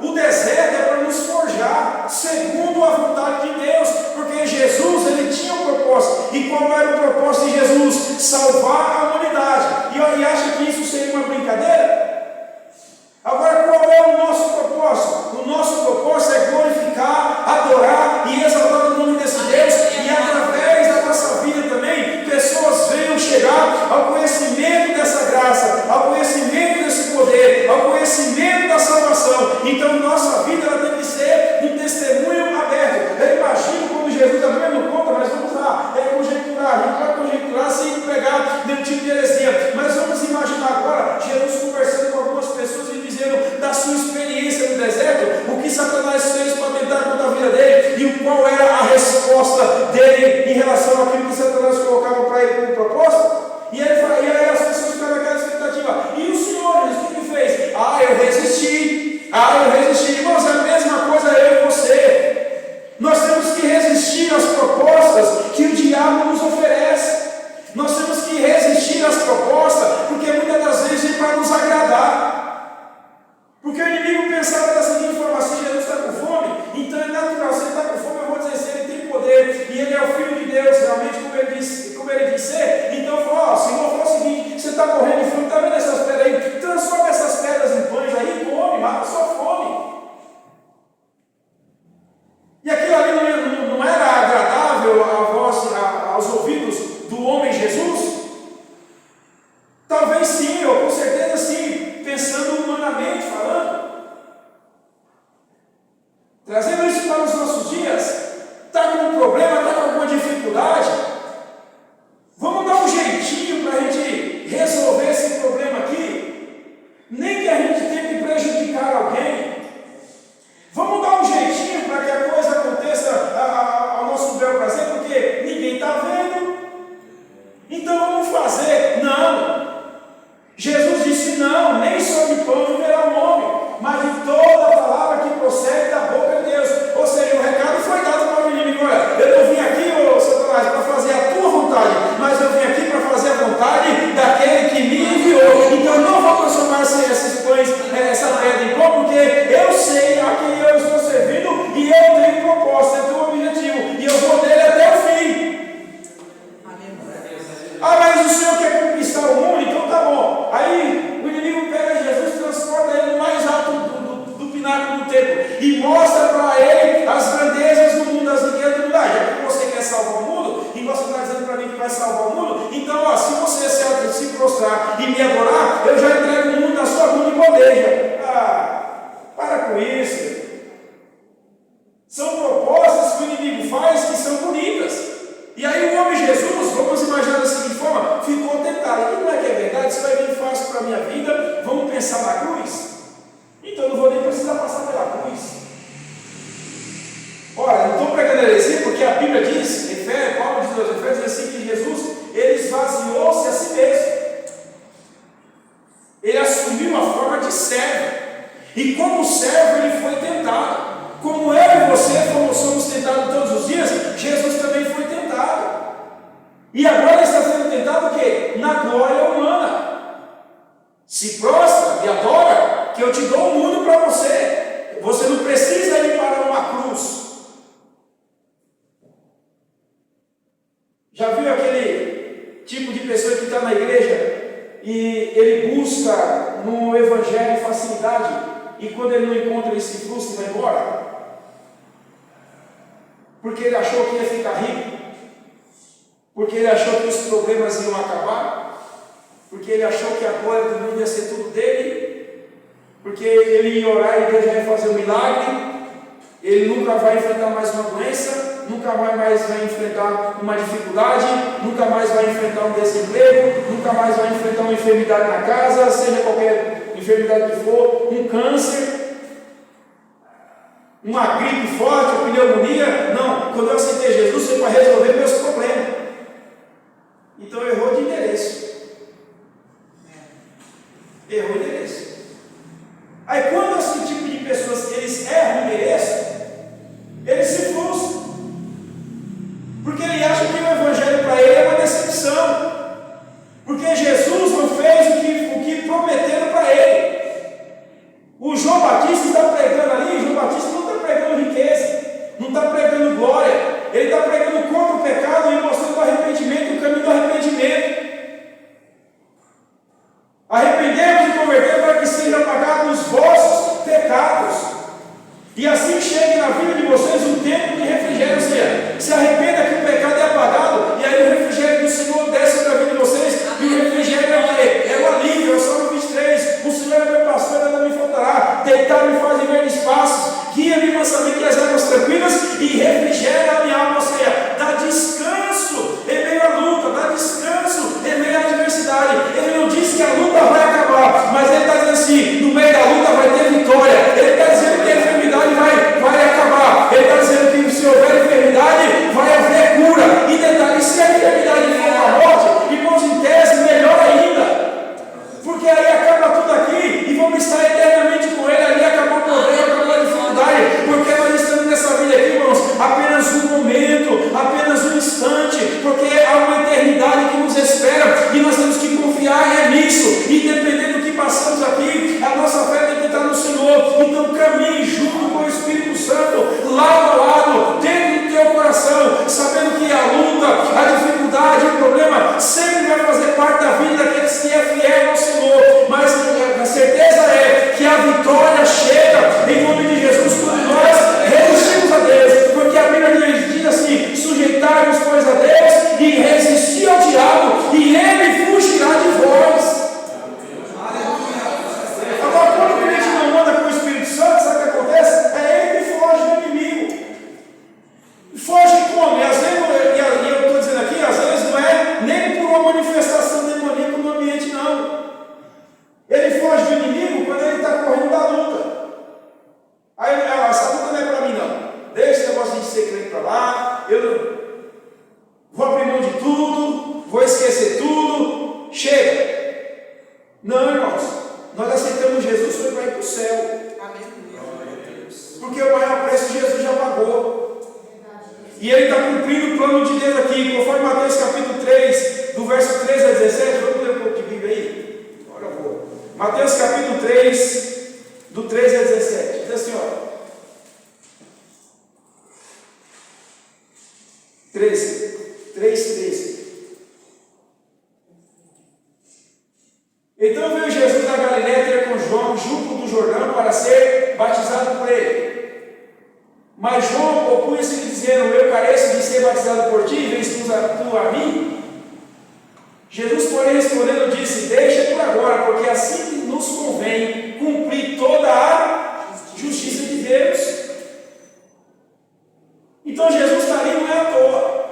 O deserto é para nos forjar segundo a vontade de Deus, porque Jesus, ele tinha um propósito. E qual era o propósito de Jesus? Salvar a humanidade. E acha que isso seria uma brincadeira? Agora, qual é o nosso propósito? O nosso propósito é glorificar, adorar e exaltar o nome desse Deus, e através da nossa vida também, pessoas venham chegar ao conhecimento dessa graça, ao conhecimento desse poder, ao conhecimento da salvação. Então, nossa vida ela tem que ser um testemunho aberto. Eu imagino quando Jesus, a Bíblia não conta, mas vamos lá, conjecturar, a gente vai conjecturar sem pegar nenhum tipo de heresia, mas vamos imaginar agora Jesus conversando com algumas pessoas e dizendo da sua experiência no deserto, o que Satanás fez para tentar contra a vida dele e qual era a resposta dele em relação àquilo que Satanás colocava para ele como propósito. E aí as pessoas ficaram naquela expectativa. E o Senhor, Jesus, o que fez? Eu resisti. Irmãos, é a mesma coisa eu e você. Nós temos que resistir às propostas que o diabo nos oferece. Nós temos que resistir às propostas, porque muitas das vezes é para nos agradar. Porque o inimigo pensava da seguinte forma: assim, Jesus está com fome, então é natural, se ele está com fome, eu vou dizer se ele tem poder, e ele é o Filho de Deus, realmente, como ele disse ser. Então eu falo: Senhor, fala o seguinte, você está morrendo de fome, está vendo essas pedras aí? Transforma essas pedras em pães aí e come, mata a sua fome. E aquilo ali não era agradável aos ouvidos do homem Jesus? Talvez sim, ou com certeza sim, pensando humanamente falando. Trazendo isso para os nossos dias, está com um problema, está com alguma dificuldade, vamos dar um jeitinho para a gente resolver esse problema aqui, nem que a gente tenha que prejudicar alguém. Vamos dar um jeitinho para que a coisa aconteça ao nosso bel prazer, porque ninguém está vendo. Então vamos fazer. Não. Jesus disse: não, nem só de pão viverá o homem, mas de toda a palavra que procede da boca de Deus. Ou seja, o recado foi dado para o inimigo: olha, eu não vim aqui, Satanás, para fazer a tua vontade, mas eu vim aqui para fazer a vontade daquele que me enviou. Então eu não vou transformar esses pães, essa pedra em pão, porque eu sei a quem eu estou servindo e eu tenho propósito, eu tenho um objetivo, e eu vou dele até o fim. Mas o Senhor quer conquistar o mundo, então tá bom. Aí o inimigo pega Jesus, transporta ele no mais alto do pináculo do templo e mostra para ele as grandezas do mundo, as riquezas do mundo. Já que você quer salvar o mundo, e você está dizendo para mim que vai salvar o mundo, então se você se prostrar e me adorar, eu já entrego o mundo na sua mão de bandeja. Para com isso. São propostas que o inimigo faz que são bonitas. E aí o homem Jesus, vamos imaginar da seguinte forma, ficou tentado. E não é que é verdade, isso vai vir fácil para a minha vida, vamos pensar na cruz? Então eu não vou nem precisar passar pela cruz. Ora, não estou pregando heresia, porque a Bíblia diz, Paulo diz aos Efésios assim, que Jesus, ele esvaziou-se a si mesmo. Ele assumiu a forma de servo. E como servo ele foi tentado. Como eu e você somos tentados todos os dias, Jesus também foi tentado. E agora está sendo tentado o quê? Na glória humana. Se prostra e adora, que eu te dou o mundo para você. Você não precisa ir para uma cruz. Já viu aquele tipo de pessoa que está na igreja e ele busca no evangelho facilidade, e quando ele não encontra, ele se frustra e vai embora? Porque ele achou que ia ficar rico, porque ele achou que os problemas iam acabar, porque ele achou que a glória do mundo ia ser tudo dele, porque ele ia orar e Deus já ia fazer um milagre. Ele nunca vai enfrentar mais uma doença, nunca mais vai enfrentar uma dificuldade, nunca mais vai enfrentar um desemprego, nunca mais vai enfrentar uma enfermidade na casa, seja qualquer enfermidade que for, um câncer, uma gripe forte, uma pneumonia. Não, quando eu aceitei Jesus foi para resolver meus problemas. Então errou de endereço. Errou de endereço. Aí quando esse tipo de pessoas eles erram de endereço, eles se frustram. Porque ele acha que o evangelho para ele é uma decepção. Porque Jesus não fez o que prometeram para ele. O João Batista está pregando não está pregando glória, ele está pregando contra o pecado e mostrando o arrependimento, o caminho do arrependimento. Arrependemos e convertemos para que sejam apagados os vossos pecados. E assim chegue na vida de vocês um tempo de refrigério, ou seja, se arrependa que o pecado é apagado, e aí o refrigério do Senhor desce sobre a vida de vocês, e o refrigério é o quê? É o alívio, é o Salmo 23, o Senhor é meu pastor, nada me faltará, deitar-me faz em verdes passos, guia-me mansamente às águas tranquilas, e refrigera a minha alma, ou seja, dá descanso em meio à luta, dá descanso em meio à adversidade. Ele não diz que a luta vai acabar, mas ele está dizendo assim, no meio da luta vai ter vitória, ele está dizendo que a enfermidade vai acabar, ele está dizendo que se houver enfermidade, vai haver cura, e detalhe, se a enfermidade for a morte, irmãos, em tese, melhor ainda, porque aí acaba tudo aqui, e vamos estar eternamente com ele, ali acabou o problema, acabou a dificuldade, porque nós estamos nessa vida aqui, irmãos, apenas um momento, apenas um instante, porque há uma eternidade que nos espera, e nós temos que confiar nisso, e dependendo do que passamos aqui, a nossa fé tem que estar no Senhor. Então caminhe junto com o Espírito Santo, lado a lado, dentro do teu coração, sabendo que a luta, a dificuldade, o problema sempre vai fazer parte da vida daqueles que é fiel ao Senhor, mas a certeza é que a vitória chega em nome de Jesus quando nós resistimos a Deus, porque a Bíblia diz assim, sujeitai-vos pois a Deus e resistir ao diabo, e ele fugirá de vós. Agora, quando o crente não anda com o Espírito Santo, sabe o que acontece? É ele que foge do inimigo. Foge como? E às vezes, eu estou dizendo aqui, às vezes não é nem por uma manifestação demoníaca no ambiente, não. Ele foge do inimigo quando ele está correndo da luta. Aí, essa luta não é para mim, não. Deixa esse negócio de ser crente para lá, eu vou abrir mão de tudo, vou esquecer tudo, chega. Não, irmãos, nós aceitamos Jesus foi para ir para o céu. Porque o maior preço Jesus já pagou. E ele está cumprindo o plano de Deus aqui, conforme Mateus capítulo 3, do verso 3 a 17. Vamos ler um pouco de Bíblia aí? Agora eu vou. Mateus capítulo 3, do 13 a 17. Diz assim, ó. 3:13. Então veio Jesus da Galiléia ter com João junto do Jordão para ser batizado por ele. Mas João opunha-se dizendo, eu careço de ser batizado por ti, vens tu a mim? Jesus, porém, respondendo, disse, deixa por agora, porque assim que nos convém cumprir toda a justiça de Deus. Então Jesus está ali, não é à toa.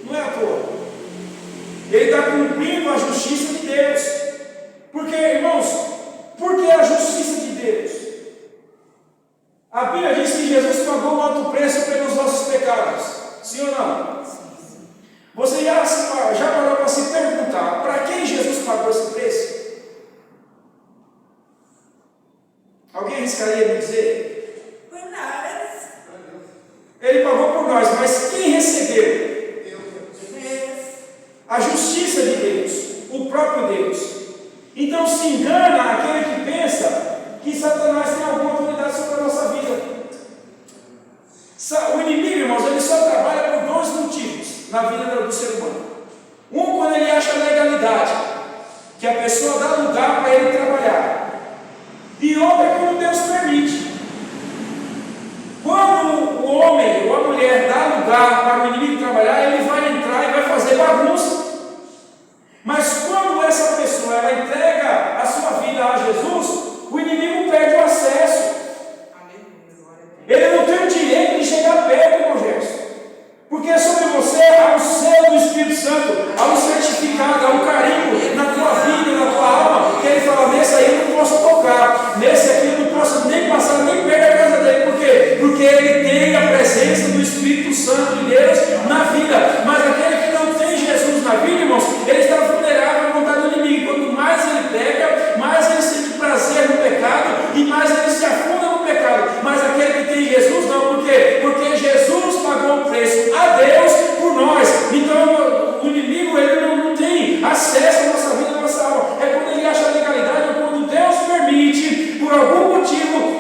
Não é à toa. Ele está cumprindo a justiça de Deus. Porque, irmãos, por que a justiça de Deus? A Bíblia diz que Jesus pagou um alto preço pelos nossos pecados. Sim ou não? Você já parou para se perguntar para quem Jesus pagou esse preço? Alguém arriscaria me dizer? Por nós. Ele pagou por nós, mas quem recebeu? Deus. A justiça de Deus, o próprio Deus. Então se engana aquele que pensa que Satanás tem alguma autoridade sobre a nossa vida. O inimigo, irmãos, ele só trabalha por dois motivos na vida do ser humano. Um, quando ele acha legalidade, que a pessoa dá lugar para ele trabalhar. E outro é quando Deus permite. Quando o homem ou a mulher dá lugar para o inimigo trabalhar, ele vai entrar e vai fazer bagunça. Mas quando essa pessoa ela entrega a sua vida a Jesus, o inimigo perde o acesso. Ele não tem o direito de chegar perto, irmão Gerson. Porque sobre você há um selo do Espírito Santo, há um certificado, há um carinho na tua vida, na tua alma, que ele fala, nesse aí eu não posso tocar, nesse aqui eu não posso nem passar, nem perto da casa dele. Por quê? Porque ele tem a presença do Espírito Santo de Deus na vida. Mas aquele que não tem Jesus na vida, irmãos, ele está vulnerável à vontade do inimigo. Quanto mais ele peca, mais ele sente prazer no pecado e mais ele se afunda no pecado. Mas aquele que tem Jesus não, por quê? Porque Jesus pagou o preço a Deus por nós. Então o inimigo ele não tem acesso à nossa vida, à nossa alma. É quando ele acha legalidade ou quando Deus permite, por algum motivo,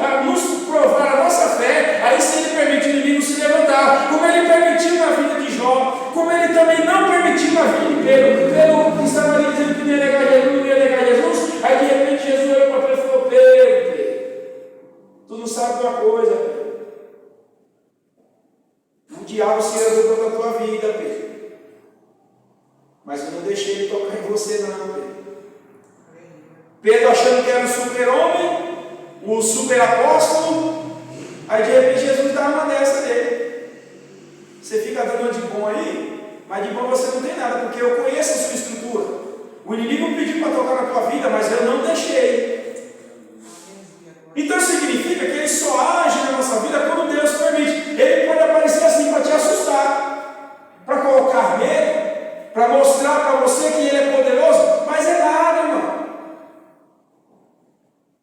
diabo se resolveu contra a tua vida, Pedro. Mas eu não deixei ele tocar em você, não, Pedro. Pedro achando que era o super-homem, o super-apóstolo, aí de repente Jesus dá uma dessa dele. Você fica dando de bom aí, mas de bom você não tem nada, porque eu conheço a sua estrutura. O inimigo pediu para tocar na tua vida, mas eu não deixei. Então significa que ele só age na nossa vida quando Deus permite. Ele pode aparecer assim para te assustar, para colocar medo, para mostrar para você que ele é poderoso, mas é nada, irmão.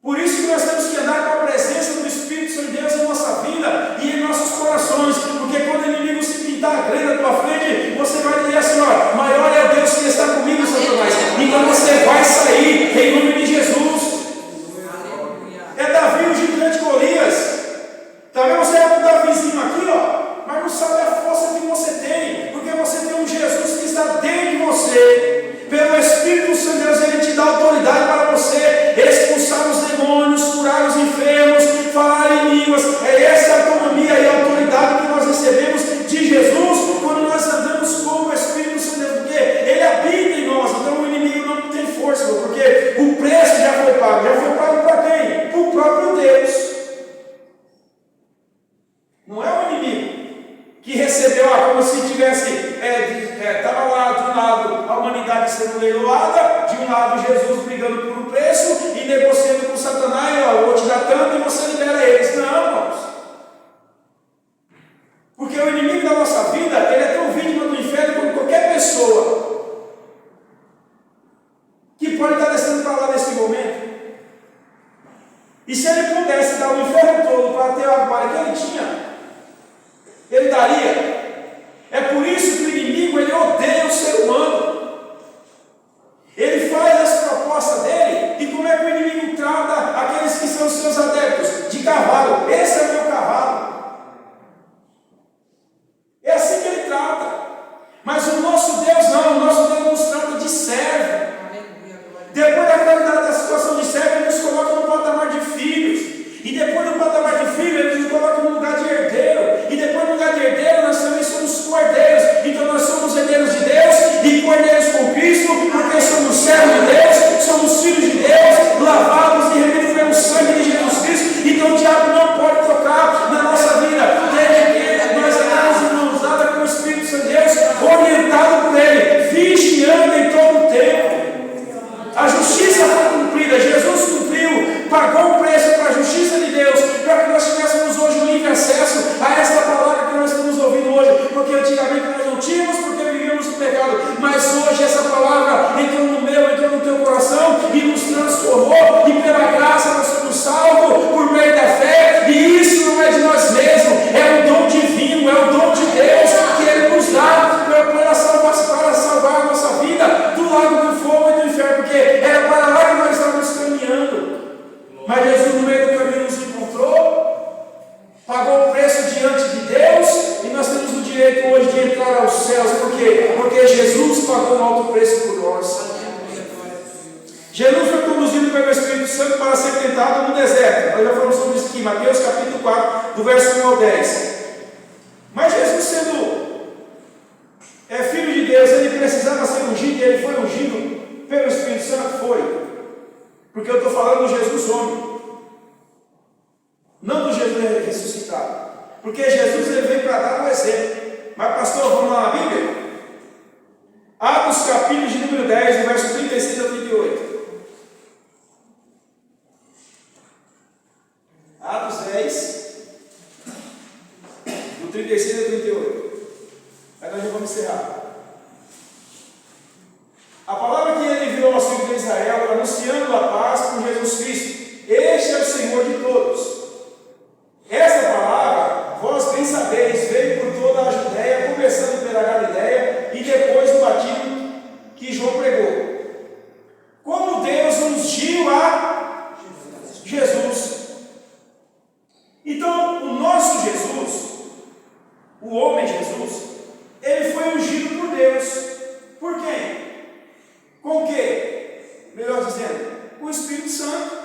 Por isso que nós temos que andar com a presença do Espírito Santo de Deus em nossa vida e em nossos corações, porque quando o inimigo se pintar grande na tua frente, você vai dizer assim, ó, maior é o Deus que está comigo, Satanás. Então você vai sair em nome de Jesus. É Davi, o gigante Golias. Talvez você é um Davizinho aqui, ó, mas não sabe a força que você tem, porque você tem um Jesus que está dentro de você. Pelo Espírito Santo de Deus, ele te dá autoridade para você expulsar os demônios, curar os enfermos, falar em línguas. É essa autonomia e autoridade que nós recebemos de Jesus quando nós andamos com o Espírito Santo de Deus, porque ele habita em nós. Então o inimigo não tem força, porque o preço já foi pago. Já foi pago para quem? Para o próprio Deus. Não é o inimigo que recebeu como se tivesse, estava lá de um lado a humanidade sendo leiloada, de um lado Jesus brigando por um preço e negociando com Satanás, eu vou te dar tanto e você libera eles. Não, irmãos. Porque o inimigo da nossa vida, ele é tão vítima do inferno como qualquer pessoa que pode estar descendo para lá nesse momento. E se ele pudesse dar o inferno todo para ter a glória que ele tinha, ele daria. É por isso que o inimigo, ele odeia o ser humano. Ele faz as propostas dele. E como é que o inimigo trata aqueles que são seus adeptos? De cavalo. Esse é o meu cavalo. É assim que ele trata. Mas o nosso Deus não. O nosso Deus nos trata de servo. Depois da qualidade da situação de servo, ele nos coloca no patamar de filhos. E depois do patamar de filho, ele nos coloca no lugar de herdeiro. E depois no lugar de herdeiro, nós também somos cordeiros. Então nós somos herdeiros de Deus e cordeiros com Cristo, porque somos servos de Deus, somos filhos de Deus, lavados e remidos pelo sangue de Jesus Cristo. Então o diabo não pode tocar na nossa vida, desde que nós andamos em mãos dadas com o Espírito Santo de Deus, orientado por Ele, vigiando em todo o tempo. A justiça foi cumprida, Jesus cumpriu, pagou o preço para a justiça de Deus, para que nós tivéssemos hoje um livre acesso a esta palavra que nós estamos ouvindo hoje, porque antigamente nós não tínhamos, porque vivíamos no pecado, mas hoje essa palavra entrou no meu, entrou no teu coração e nos transformou, e pela graça nós somos salvos por meio da fé, e isso não é de nós mesmos, é um dom divino, é um dom de Deus que Ele nos dá para salvar a nossa vida do lago do fogo e do inferno, porque era para lá que nós estávamos caminhando. Mas Jesus, no meio do caminho, nos encontrou, pagou o preço diante de Deus, e nós temos o direito hoje de entrar aos céus. Por quê? Porque Jesus pagou um alto preço por nós. Jesus foi conduzido pelo Espírito Santo para ser tentado no deserto. Nós já falamos sobre isso aqui, Mateus capítulo 4, do verso 1 ao 10. Mas Jesus, sendo filho de Deus, ele precisava ser ungido, e ele foi ungido pelo Espírito Santo. Foi. Porque eu estou falando do Jesus homem, não do Jesus ressuscitado. Porque Jesus ele veio para dar um exemplo. Mas pastor, vamos lá na Bíblia? Atos capítulo de número 10, do verso 36 a 38. Atos 10, do 36 a 38. Aí nós já vamos encerrar. A palavra que ele enviou aos filhos de Israel, anunciando a paz por Jesus Cristo. Este é o Senhor de todos. Esta palavra, vós bem sabeis, veio por toda a Judéia, começando pela Galiléia, e depois do batismo que João pregou. Como Deus ungiu a Jesus. Então, o nosso Jesus, o homem Jesus, ele foi ungido por Deus. Por quem? Com o quê? Melhor dizendo, com o Espírito Santo.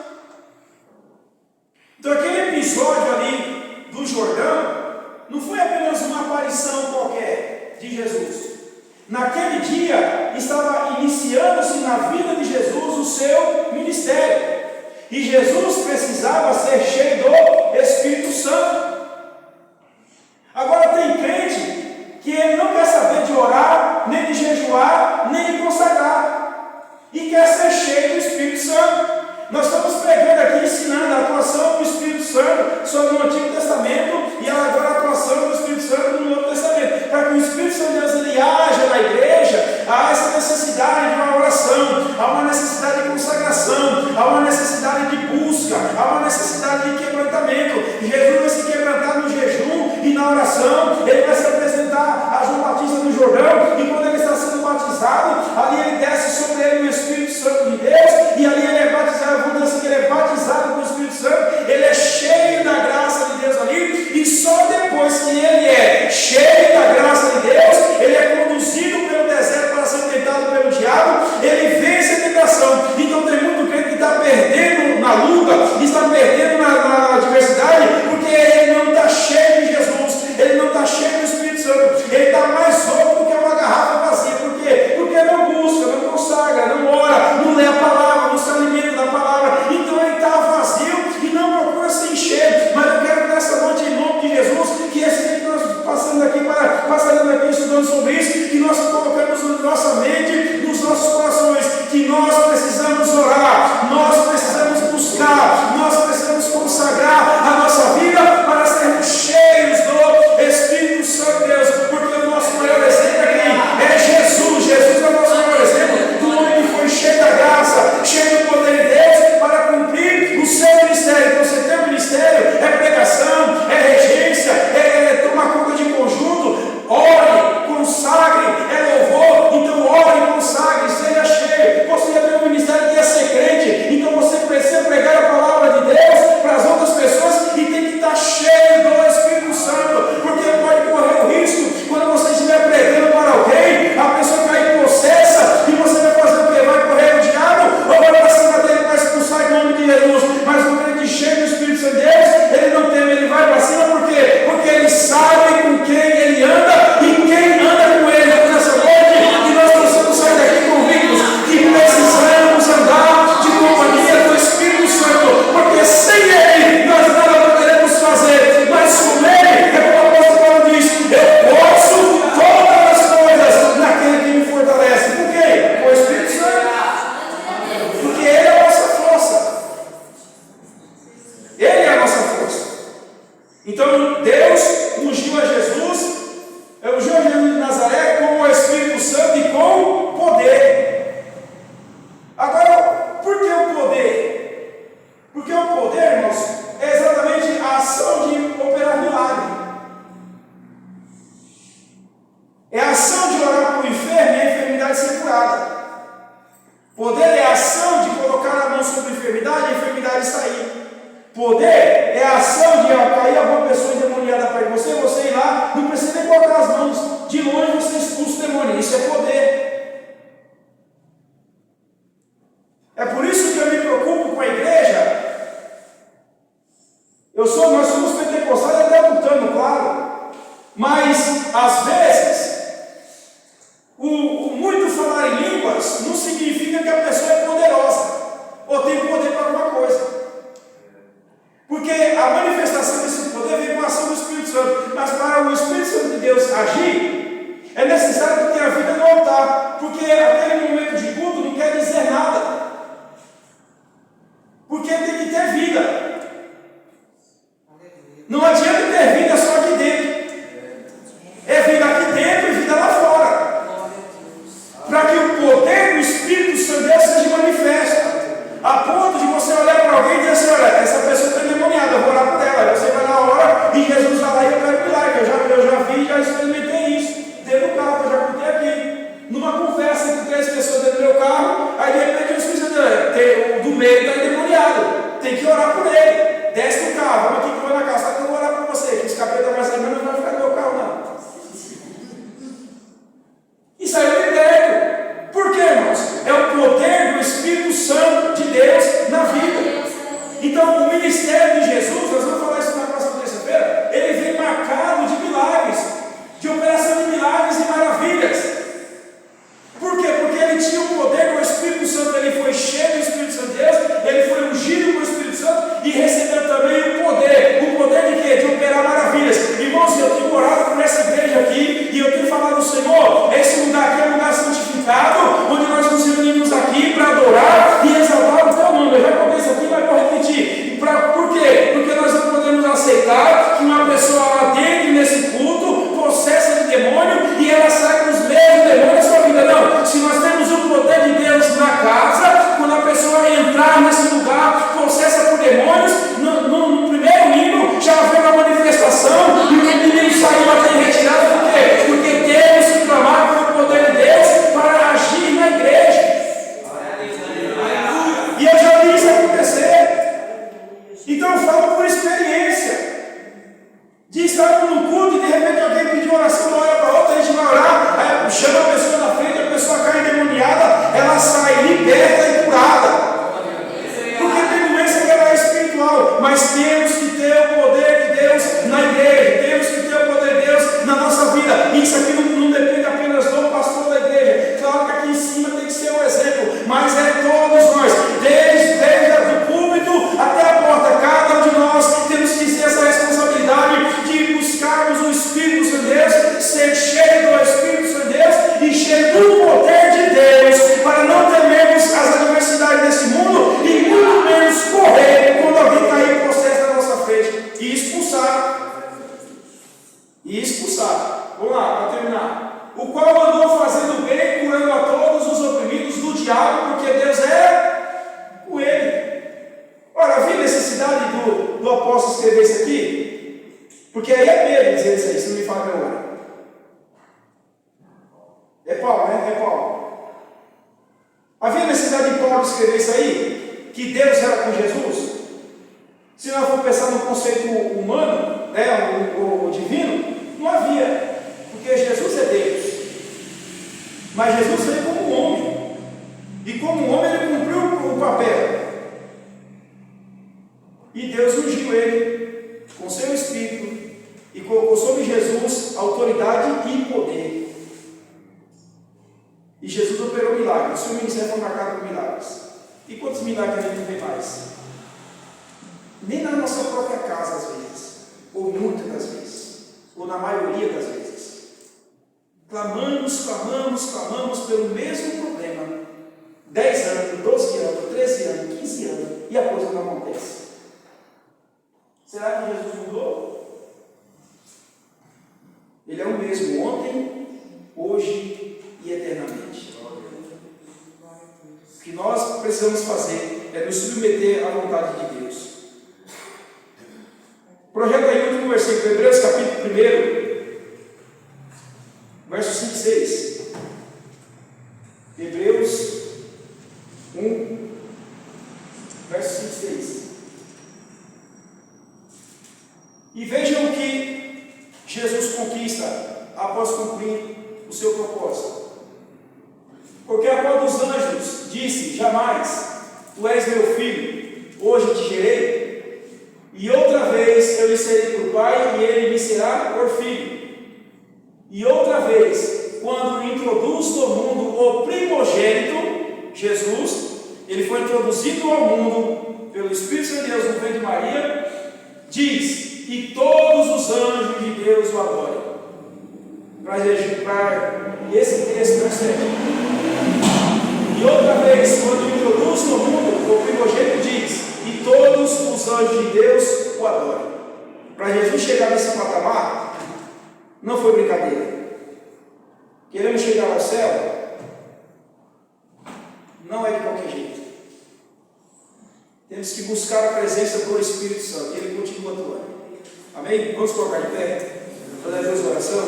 Então aquele episódio ali do Jordão não foi apenas uma aparição qualquer de Jesus. Naquele dia estava iniciando-se na vida de Jesus o seu ministério. E Jesus precisava ser cheio do Espírito Santo. Agora tem crente que ele não quer saber de orar, nem de jejuar, nem de consagrar. E quer ser cheio do Espírito Santo. Nós estamos pregando aqui, ensinando a atuação do Espírito Santo sobre o Antigo Testamento e agora a atuação do Espírito Santo no Novo Testamento. Para que o Espírito Santo de Deus ele haja na igreja, há essa necessidade de uma oração, há uma necessidade de consagração, há uma necessidade de busca, há uma necessidade de quebrantamento. Jesus vai se quebrantar no jejum e na oração, ele vai se apresentar a João Batista no Jordão, e quando ele está sendo batizado, ali ele desce sobre ele o Espírito Santo de Deus, e ali ele é batizado. Vamos dizer assim, que ele é batizado com o Espírito Santo, ele é cheio da graça de Deus ali, e só depois que ele é cheio da graça de Deus, ele é conduzido pelo deserto para ser tentado pelo diabo, ele vence a tentação. Então tem muito crente que está perdendo na luta, está perdendo na adversidade, porque ele não está cheio de Jesus, ele não está cheio do Espírito Santo, ele está mais louco do que uma garrafa vazia. Por quê? Porque não busca, não consagra, não ora, não lê a palavra, não se alimenta da palavra. Então ele está vazio e não procura se encher. Mas eu quero nessa noite, em nome de Jesus, que esse tempo que nós passando aqui estudando sobre isso, que nós colocamos na nossa mente, nos nossos corações, que nós precisamos orar, nós precisamos buscar, nós precisamos consagrar a nossa vida para sermos cheios do Espírito Santo de Deus, porque o nosso maior exemplo aqui é Jesus. Jesus é o nosso maior exemplo, do homem que foi cheio da graça, cheio do poder de Deus, para cumprir o seu ministério. Então você tem um ministério, é pregação, é regência, é tomar conta de conjunto, ore, consagre, é louvor, então ore, consagre, seja cheio. Você já tem um ministério que é ser crente, então você precisa pregar a palavra de Deus para as outras pessoas e tem que estar cheio do Espírito Santo, porque pode correr o risco, quando você estiver pregando para alguém, a pessoa cair possessa e você vai fazer o quê? Vai correr o diabo ou vai para cima dele para expulsar em nome de Jesus? Mas o crente cheio do Espírito Santo de Deus, ele não teme, ele vai para cima. Por quê? Porque ele sabe com quem ele anda e quem anda com ele. Nessa noite, e nós precisamos sair daqui convictos que precisamos andar de companhia do Espírito Santo, porque sem ele nós nada poderemos fazer, mas com ele, é como o apóstolo Paulo diz, eu posso todas as coisas naquele que me fortalece. Por quê? Com o Espírito Santo. Porque ele é a nossa força. Ele é a nossa força. Então Deus ungiu a Jesus, ungiu a Jesus de Nazaré com o Espírito Santo e com poder. Agora, por que o poder? Porque o poder, irmãos, é exatamente a ação de operar milagre. É a ação de orar para o enfermo e a enfermidade ser curada. Poder é a ação de colocar a mão sobre a enfermidade sair. Poder é a ação de cair alguma pessoa endemoniada perto de você ir lá, não precisa nem colocar as mãos, de longe você expulsa o demônio. Isso é poder. É por isso que eu me preocupo com a igreja. Nós somos pentecostais até lutando, claro, mas às vezes o muito falar em línguas não significa que a pessoa é poderosa ou tem poder para alguma coisa. Porque a manifestação desse poder vem com a ação do Espírito Santo. Mas para o Espírito Santo de Deus agir, é necessário que tenha vida no altar. Porque aquele momento de culto não quer dizer nada. Porque tem que ter vida. Não adianta ter vida só aqui dentro. É vida aqui dentro e vida lá fora. Para que o poder do Espírito Santo de Deus seja manifesto. A ponto de você olhar para alguém e dizer assim, olha, essa pessoa está endemoniada, eu vou orar por ela. Você vai na hora e Jesus vai lá e eu quero milagre. Eu já vi, já experimentei isso dentro do carro, que eu já contei aqui. Numa conversa entre 3 pessoas dentro do meu carro, aí de repente eu eu falo por experiência. De estar num culto e de repente alguém pediu oração, uma hora para outra, a gente vai orar, aí chama a pessoa na frente, a pessoa cai endemoniada, ela sai liberta e curada. Porque tem doença que ela é espiritual, mas temos que ter o poder de Deus na igreja, temos que ter o poder de Deus na nossa vida. Isso aqui não depende apenas do pastor da igreja. Claro que aqui em cima tem que ser um exemplo, mas é todos nós, desde o púlpito até a porta, cada um de nós temos que ter essa responsabilidade de buscarmos o Espírito Santo de Deus, ser cheio do Espírito Santo de Deus e cheio do poder de Deus, para não temermos as adversidades desse mundo e muito menos correr quando alguém cair em processo na nossa frente e expulsar. Vamos lá, para terminar. O qual andou fazendo bem, curando a todos os oprimidos do diabo, porque Deus é com ele. Ora, havia necessidade do apóstolo escrever isso aqui? Porque aí é Pedro dizendo isso aí, se não me fala a memória. É Paulo, né? É Paulo. Havia necessidade de Paulo escrever isso aí? Que Deus era com Jesus? Se nós formos pensar no conceito humano, né, o divino, não havia. Porque Jesus é Deus. Mas Jesus veio como um homem. E como homem ele cumpriu o papel. E Deus ungiu ele com seu Espírito e colocou sobre Jesus autoridade e poder. E Jesus operou milagres. O seu ministério foi marcado por milagres. E quantos milagres a gente não vê mais? Nem na nossa própria casa, às vezes, ou muitas das vezes, ou na maioria das vezes. Clamamos pelo mesmo problema. 10 anos, 12 anos, 13 anos, 15 anos, e a coisa não acontece. Será que Jesus mudou? Ele é o mesmo ontem, hoje e eternamente. O que nós precisamos fazer é nos submeter à vontade de Deus. Projeta aí o último versículo, Hebreus capítulo 1, versos 5 e 6. Hebreus 1, versos 5 e 6. E vejam o que Jesus conquista após cumprir o seu propósito. Porque a qual dos anjos disse: jamais, tu és meu filho, hoje te gerei. E outra vez eu lhe serei por pai, e ele me será por filho. E outra vez, quando introduz no mundo o primogênito, Jesus, ele foi introduzido ao mundo pelo Espírito Santo de Deus no ventre de Maria, diz: e todos os anjos de Deus o adorem. Para esse texto percebe. E outra vez, quando introduz no mundo o primogênito, diz: e todos os anjos de Deus o adorem. Para Jesus chegar nesse patamar, não foi brincadeira. Queremos chegar ao céu, não é de qualquer jeito. Temos que buscar a presença do Espírito Santo, e ele continua atuando. Amém? Vamos colocar de pé, fazer a Deus oração.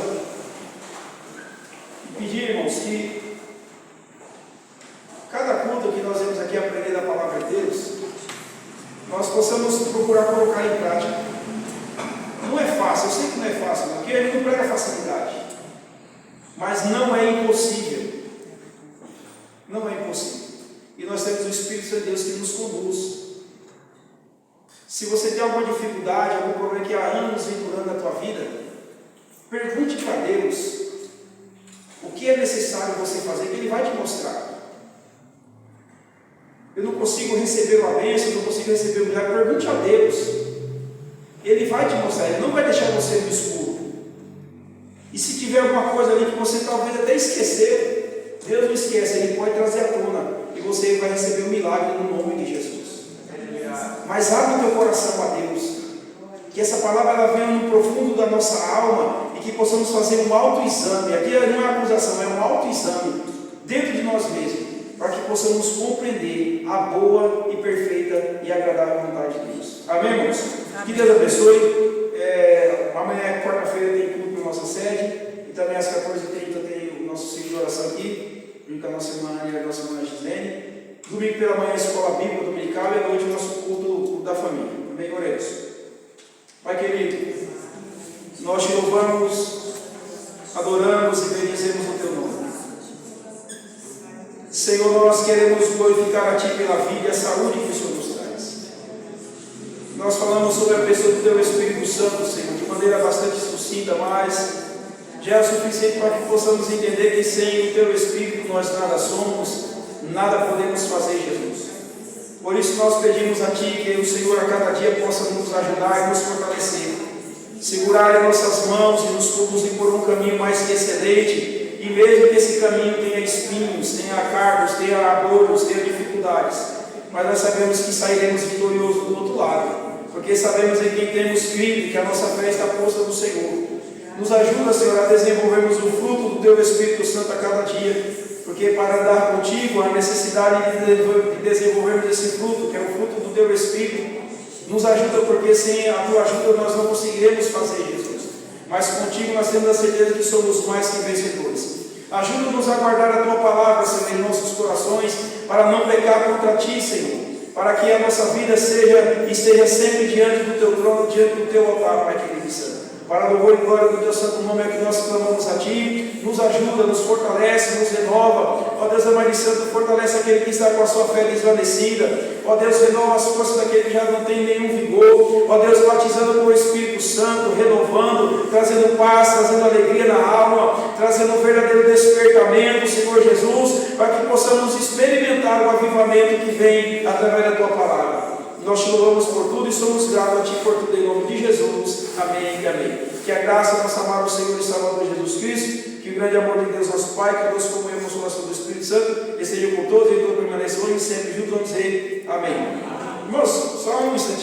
E pedir, irmãos, que cada culto que nós vemos aqui aprender da palavra de Deus, nós possamos procurar colocar em prática. Não é fácil, eu sei que não é fácil, porque ele não prega facilidade, mas não é impossível. Não é impossível. E nós temos o Espírito Santo de Deus que nos conduz. Se você tem alguma dificuldade, algum problema que há anos vem durando na tua vida, pergunte para Deus o que é necessário você fazer, que Ele vai te mostrar. Eu não consigo receber uma bênção, eu não consigo receber um milagre. Pergunte a Deus. Ele vai te mostrar, Ele não vai deixar você no escuro. E se tiver alguma coisa ali que você talvez até esqueceu, Deus não esquece, Ele pode trazer à tona e você vai receber um milagre no nome de Jesus. Mas abre o teu coração a Deus, que essa palavra ela venha no profundo da nossa alma e que possamos fazer um autoexame. Aqui não é acusação, é um autoexame dentro de nós mesmos, para que possamos compreender a boa e perfeita e agradável vontade de Deus. Amém, irmãos? Amém. Que Deus abençoe. Amanhã, quarta-feira, tem culto na nossa sede, e também às 14h30 tem o nosso ciclo de oração aqui, junto com a nossa irmã e a nossa irmã Gislene. Domingo pela manhã, escola bíblica dominical, e à noite o nosso culto da família. Amém, oremos. Pai querido, nós te louvamos, adoramos e bendizemos o teu nome. Senhor, nós queremos glorificar a Ti pela vida e a saúde que o Senhor nos traz. Nós falamos sobre a pessoa do Teu Espírito Santo, Senhor, de maneira bastante sucinta, mas já é o suficiente para que possamos entender que sem o Teu Espírito nós nada somos, nada podemos fazer, Jesus. Por isso nós pedimos a Ti que o Senhor a cada dia possa nos ajudar e nos fortalecer, segurar em nossas mãos e nos conduzir por um caminho mais que excelente. E mesmo que esse caminho tenha espinhos, tenha cargos, tenha abortos, tenha dificuldades, mas nós sabemos que sairemos vitoriosos do outro lado, porque sabemos em quem temos crido e que a nossa fé está posta no Senhor. Nos ajuda, Senhor, a desenvolvermos o fruto do Teu Espírito Santo a cada dia, porque para andar contigo há necessidade de desenvolvermos esse fruto, que é o fruto do Teu Espírito. Nos ajuda, porque sem a Tua ajuda nós não conseguiremos fazer, Jesus. Mas contigo nós temos a certeza que somos mais que vencedores. Ajuda-nos a guardar a Tua palavra, Senhor, em nossos corações, para não pecar contra Ti, Senhor, para que a nossa vida esteja sempre diante do Teu trono, diante do Teu altar, Pai querido e santo. Para a louvor e glória do Teu santo nome é que nós clamamos a Ti. Nos ajuda, nos fortalece, nos renova. Ó Deus amado e santo, fortalece aquele que está com a sua fé desvanecida. Ó Deus, renova as forças daquele que já não tem nenhum vigor. Ó Deus, batizando com o Espírito Santo, renovando, trazendo paz, trazendo alegria na alma, trazendo um verdadeiro despertamento, Senhor Jesus, para que possamos experimentar o avivamento que vem através da Tua palavra. Nós te louvamos por tudo e somos gratos a Ti por tudo, em nome de Jesus. Amém e amém. Que a graça do nosso amado Senhor e Salvador Jesus Cristo, que o grande amor de Deus nosso Pai, que a doce comunhão e consolação do Espírito Santo esteja com todos e todos permaneçam hoje e sempre juntos. Vamos dizer amém. Irmãos, só um instantinho.